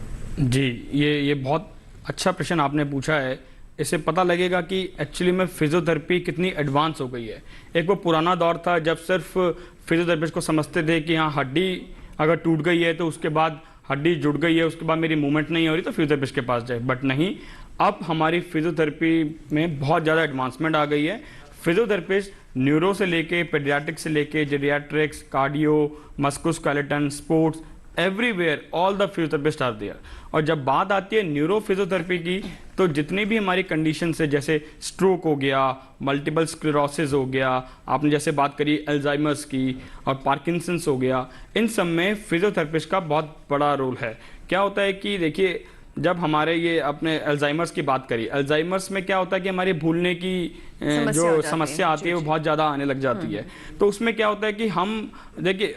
जी, ये बहुत अच्छा प्रश्न आपने पूछा है। इससे पता लगेगा कि एक्चुअली में फिजियोथेरेपी कितनी एडवांस हो गई है। एक वो पुराना दौर था जब सिर्फ फिजियोथेरेपिस्ट को समझते थे कि हाँ, हड्डी अगर टूट गई है तो उसके बाद हड्डी जुड़ गई है, उसके बाद मेरी मूवमेंट नहीं हो रही तो फिजियोथेरेपिस्ट के पास जाए। बट नहीं, अब हमारी फिजियोथेरेपी में बहुत ज़्यादा एडवांसमेंट आ गई है। फिजियोथेरेपिस्ट न्यूरो से लेके पेडियाट्रिक से लेके geriatrics, cardio, musculoskeletal, sports, everywhere all the physiotherapist are there. और जब बात आती है न्यूरो फिजियोथेरेपी की, तो जितनी भी हमारी कंडीशन है, जैसे स्ट्रोक हो गया, मल्टीपल स्क्लेरोसिस हो गया, आपने जैसे बात करी अल्जाइमर्स की, और पार्किंसंस हो गया, इन सब में फिजियोथेरेपिस्ट का बहुत बड़ा रोल है। क्या होता है कि देखिए, जब हमारे ये अपने अल्जाइमर्स की बात करी, अल्जाइमर्स में क्या होता है कि हमारे भूलने की जो समस्या आती है वो बहुत ज़्यादा आने लग जाती है। तो उसमें क्या होता है कि हम देखिए,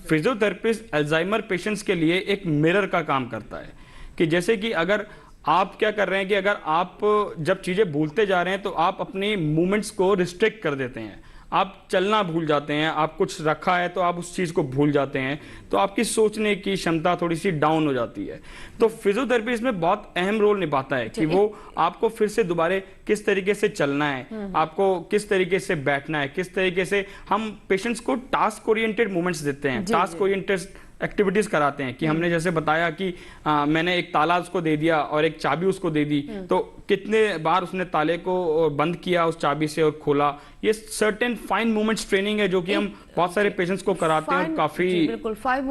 फिजियोथेरेपिस्ट अल्जाइमर पेशेंट्स के लिए एक मिरर का काम करता है कि जैसे कि अगर आप क्या कर रहे हैं कि अगर आप जब चीज़ें भूलते जा रहे हैं तो आप अपनी मूवमेंट्स को रिस्ट्रिक्ट कर देते हैं। आप चलना भूल जाते हैं, आप कुछ रखा है तो आप उस चीज़ को भूल जाते हैं, तो आपकी सोचने की क्षमता थोड़ी सी डाउन हो जाती है। तो फिजियोथेरेपी इसमें बहुत अहम रोल निभाता है कि वो आपको फिर से दोबारा किस तरीके से चलना है, आपको किस तरीके से बैठना है, किस तरीके से हम पेशेंट्स को टास्क ओरिएंटेड मूवमेंट्स देते हैं, टास्क ओरिएंटेड एक्टिविटीज कराते हैं कि हमने जैसे बताया कि मैंने एक ताला उसको दे दिया और एक चाबी उसको दे दी, तो कितने बार उसने ताले को बंद किया उस चाबी से और खोला। ये सर्टेन फाइन मूवमेंट्स ट्रेनिंग है जो कि हम बहुत सारे पेशेंट्स को कराते हैं और काफी बिल्कुल फाइन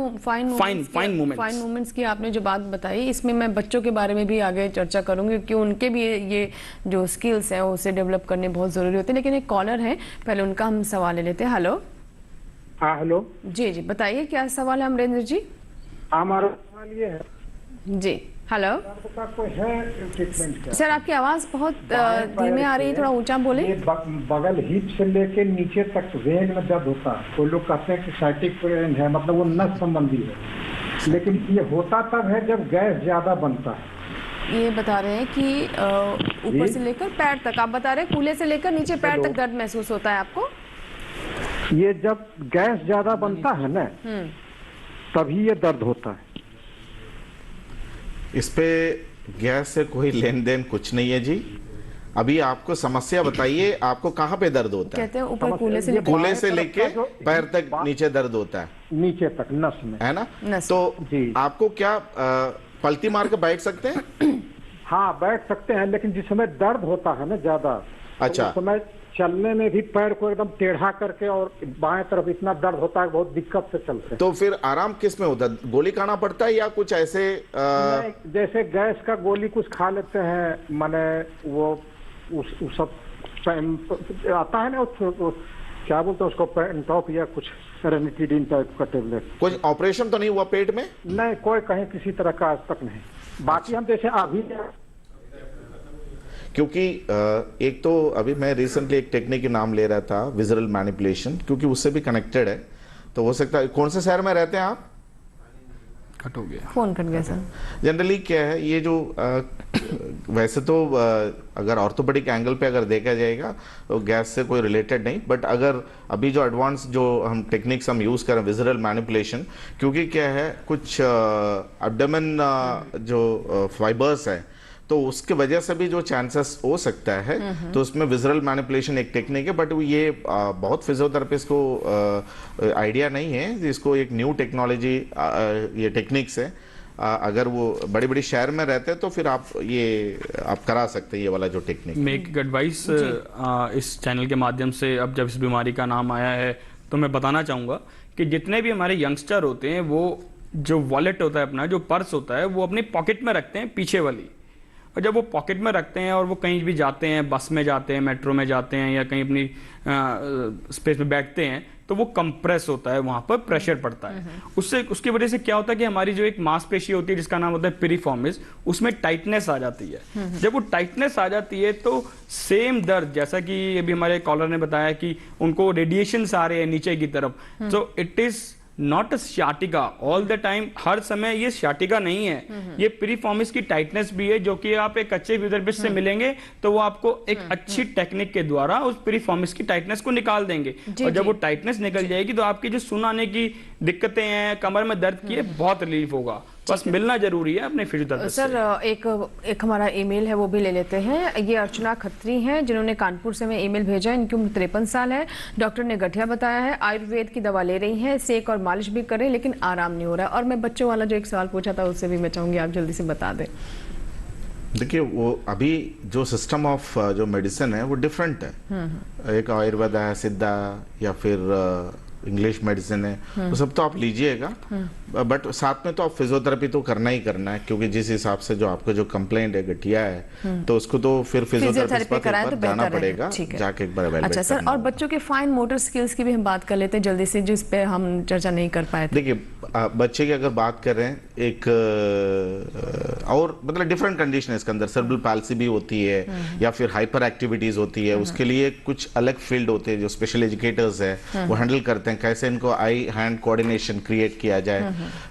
मूवमेंट्स की आपने जो बात बताई, इसमें मैं बच्चों के बारे में भी आगे चर्चा करूंगी क्योंकि उनके भी ये जो स्किल्स हैं उसे डेवलप करने बहुत जरूरी होते हैं। लेकिन एक कॉलर है, पहले उनका हम सवाल ले लेते हैं। हेलो। हाँ हेलो। जी जी बताइए क्या सवाल है अमरेंद्र जी? हमारा सवाल ये है जी। हेलो कोई है ट्रीटमेंट का? सर आपकी आवाज बहुत धीमे आ रही है, थोड़ा ऊंचा बोले। बगल हिप से लेके नीचे तक वेग में दर्द होता है, कोई लोग कहते हैं कि साइटिक पेन है, मतलब वो नस संबंधी है, लेकिन ये होता तब है जब गैस ज्यादा बनता है। ये बता रहे हैं कि ऊपर से लेकर पैर तक, आप बता रहे हैं कूल्हे से लेकर नीचे पैर तक दर्द महसूस होता है आपको? ये जब गैस ज्यादा बनता है ना तभी ये दर्द होता है। इस पे गैस से कोई लेन देन कुछ नहीं है जी। अभी आपको समस्या बताइए, आपको कहाँ पे दर्द होता है? कहते हैं ऊपर कूल्हे से लेके पैर तक नीचे दर्द होता है, नीचे तक नस में, है ना? तो आपको क्या पलटी मार के बैठ सकते हैं? हाँ बैठ सकते हैं, लेकिन जिस समय दर्द होता है ना ज्यादा, अच्छा, उस समय चलने में भी पैर को एकदम टेढ़ा करके और बाएं तरफ इतना दर्द होता है, बहुत दिक्कत से चलते हैं। तो फिर आराम किस में होता है? गोली खाना पड़ता है या कुछ ऐसे जैसे गैस का गोली कुछ खा लेते हैं, माने वो उस सब आता है ना, क्या बोलते हैं उसको, पेंटॉप या कुछ रेनिटिडिन टाइप का टेबलेट। कुछ ऑपरेशन तो नहीं हुआ पेट में? नहीं, कोई कहीं किसी तरह का आज तक नहीं। बाकी हम जैसे अभी क्योंकि एक तो अभी मैं रिसेंटली एक टेक्निक के नाम ले रहा था, विजुअल मैनिपुलेशन, क्योंकि उससे भी कनेक्टेड है, तो हो सकता है। कौन से शहर में रहते हैं आप? कट हो गया, फोन कट गया सर। जनरली क्या है ये जो वैसे तो अगर ऑर्थोपेडिक एंगल पे अगर देखा जाएगा तो गैस से कोई रिलेटेड नहीं, बट अगर अभी जो एडवांस जो हम टेक्निक्स हम यूज करें विजुअल मैनिपुलेशन, क्योंकि क्या है कुछ एब्डोमेन जो फाइबर्स है तो उसके वजह से भी जो चांसेस हो सकता है, तो उसमें विजुअल मैनिपुलेशन एक टेक्निक है, बट ये बहुत फिजियोथेरेपिस्ट को आइडिया नहीं है। इसको एक न्यू टेक्नोलॉजी ये टेक्निक्स है, अगर वो बड़ी बड़ी शहर में रहते हैं तो फिर आप करा सकते हैं ये वाला जो टेक्निक। मैं एक एडवाइस इस चैनल के माध्यम से, अब जब इस बीमारी का नाम आया है तो मैं बताना चाहूँगा कि जितने भी हमारे यंगस्टर होते हैं वो जो वॉलेट होता है अपना, जो पर्स होता है, वो अपनी पॉकेट में रखते हैं पीछे वाली, और जब वो पॉकेट में रखते हैं और वो कहीं भी जाते हैं, बस में जाते हैं, मेट्रो में जाते हैं या कहीं अपनी स्पेस में बैठते हैं, तो वो कंप्रेस होता है, वहां पर प्रेशर पड़ता है। उससे उसकी वजह से क्या होता है कि हमारी जो एक मांसपेशी होती है जिसका नाम होता है पिरिफॉर्मिस, उसमें टाइटनेस आ जाती है। जब वो टाइटनेस आ जाती है तो सेम दर्द, जैसा कि अभी हमारे कॉलर ने बताया कि उनको रेडिएशंस आ रहे हैं नीचे की तरफ, तो it is not a sciatica all the time, हर समय ये सियाटिका नहीं है, ये पिरिफॉर्मिस की टाइटनेस भी है, जो कि आप एक अच्छे फिजियोथेरेपिस्ट से मिलेंगे तो वो आपको एक अच्छी टेक्निक के द्वारा उस पिरिफॉर्मिस की टाइटनेस को निकाल देंगे, और जब वो टाइटनेस निकल जाएगी तो आपकी जो सुनाने की दिक्कतें हैं, कमर में दर्द की है, बहुत रिलीफ होगा। बस मिलना जरूरी है अपने फिजियोथेरेपिस्ट से। सर एक हमारा ईमेल है वो भी ले लेते हैं। ये अर्चना खत्री हैं जिन्होंने कानपुर से हमें ईमेल भेजा है। इनकी उम्र 53 साल है। डॉक्टर ने गठिया बताया है, आयुर्वेद की दवा ले रही हैं, सेक और मालिश भी करें लेकिन आराम नहीं हो रहा है। और मैं बच्चों वाला जो एक सवाल पूछा था उससे भी मैं चाहूंगी आप जल्दी से बता दें। देखिए वो अभी जो सिस्टम ऑफ जो मेडिसिन है वो डिफरेंट है। एक आयुर्वेद है, सिद्धा या फिर इंग्लिश मेडिसिन है, तो सब तो आप लीजिएगा, बट साथ में तो आप फिजियोथेरेपी तो करना ही करना है, क्योंकि जिस हिसाब से जो आपको जो कंप्लेंट है गठिया है, तो उसको तो फिर फिजियोथेरेपिस्ट पर जाना पड़ेगा, जाके एक बार एवेलुएट अच्छा सर, और बच्चों के फाइन मोटर स्किल्स की भी हम बात कर लेते हैं जल्दी से, जिस पे हम चर्चा नहीं कर पाए थे। देखिए बच्चे की अगर बात कर रहे हैं, एक और मतलब डिफरेंट कंडीशन है इसके अंदर, सेरेब्रल पैल्सी भी होती है या फिर हाइपर एक्टिविटीज होती है, उसके लिए कुछ अलग फील्ड होते हैं जो स्पेशल एजुकेटर्स है वो हैंडल करते हैं हैं, कैसे इनको आई हैंड कोऑर्डिनेशन क्रिएट किया जाए,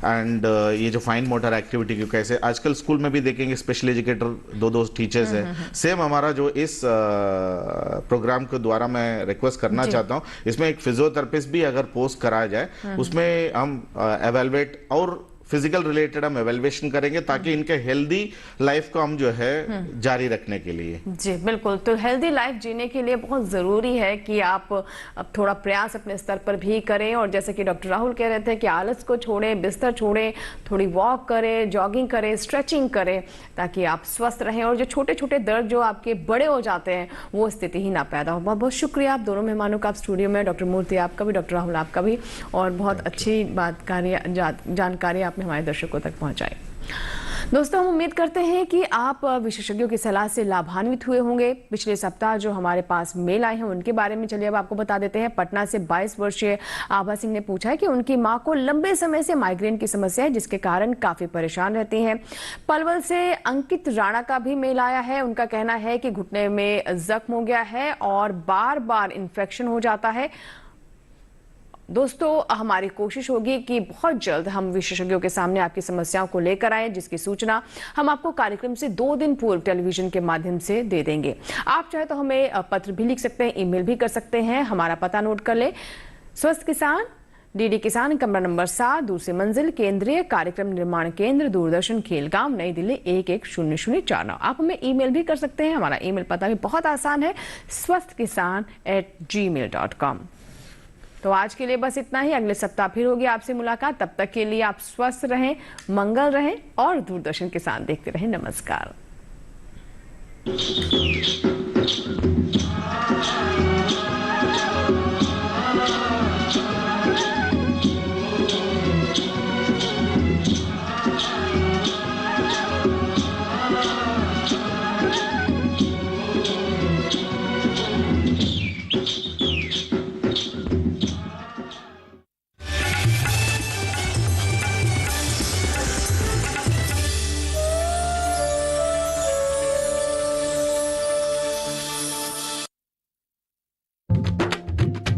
एंड ये जो फाइन मोटर एक्टिविटी की कैसे आजकल स्कूल में भी देखेंगे स्पेशल एजुकेटर 2 टीचर्स है। सेम हमारा जो इस प्रोग्राम के द्वारा मैं रिक्वेस्ट करना चाहता हूँ, इसमें एक फिजियोथेरेपिस्ट भी अगर पोस्ट कराया जाए, उसमें हम एवेलुएट और फिजिकल रिलेटेड हम एवेल्युएशन करेंगे ताकि इनके हेल्दी लाइफ को हम जो है जारी रखने के लिए। जी बिल्कुल, तो हेल्दी लाइफ जीने के लिए बहुत ज़रूरी है कि आप अब थोड़ा प्रयास अपने स्तर पर भी करें, और जैसे कि डॉक्टर राहुल कह रहे थे कि आलस को छोड़ें, बिस्तर छोड़ें, थोड़ी वॉक करें, जॉगिंग करें, स्ट्रेचिंग करें, ताकि आप स्वस्थ रहें और जो छोटे छोटे दर्द जो आपके बड़े हो जाते हैं वो स्थिति ही ना पैदा हो। बहुत बहुत शुक्रिया आप दोनों मेहमानों का, आप स्टूडियो में, डॉक्टर मूर्ति आपका भी, डॉक्टर राहुल आपका भी, और बहुत अच्छी जानकारी आपने हमारे दर्शकों तक पहुंचाई। दोस्तों, हम उम्मीद करते हैं कि आप विशेषज्ञों की सलाह से लाभान्वित हुए होंगे। पिछले सप्ताह जो हमारे पास मेल आए हैं उनके बारे में चलिए अब आपको बता देते हैं। पटना से 22 वर्षीय आभा सिंह ने पूछा है कि उनकी मां को लंबे समय से माइग्रेन की समस्या है, जिसके कारण काफी परेशान रहती हैं। पलवल से अंकित राणा का भी मेल आया है। उनका कहना है कि घुटने में जख्म हो गया है और बार बार इन्फेक्शन हो जाता है। दोस्तों, हमारी कोशिश होगी कि बहुत जल्द हम विशेषज्ञों के सामने आपकी समस्याओं को लेकर आए, जिसकी सूचना हम आपको कार्यक्रम से 2 दिन पूर्व टेलीविजन के माध्यम से दे देंगे। आप चाहे तो हमें पत्र भी लिख सकते हैं, ईमेल भी कर सकते हैं। हमारा पता नोट कर ले, स्वस्थ किसान, डीडी किसान, कमरा नंबर 7, दूसरी मंजिल, केंद्रीय कार्यक्रम निर्माण केंद्र, दूरदर्शन, खेलगांव, नई दिल्ली 110049। आप हमें ईमेल भी कर सकते हैं। हमारा ईमेल पता भी बहुत आसान है, swasthkisan@gmail.com। तो आज के लिए बस इतना ही। अगले सप्ताह फिर होगी आपसे मुलाकात। तब तक के लिए आप स्वस्थ रहें, मंगल रहें और दूरदर्शन किसान देखते रहें। नमस्कार।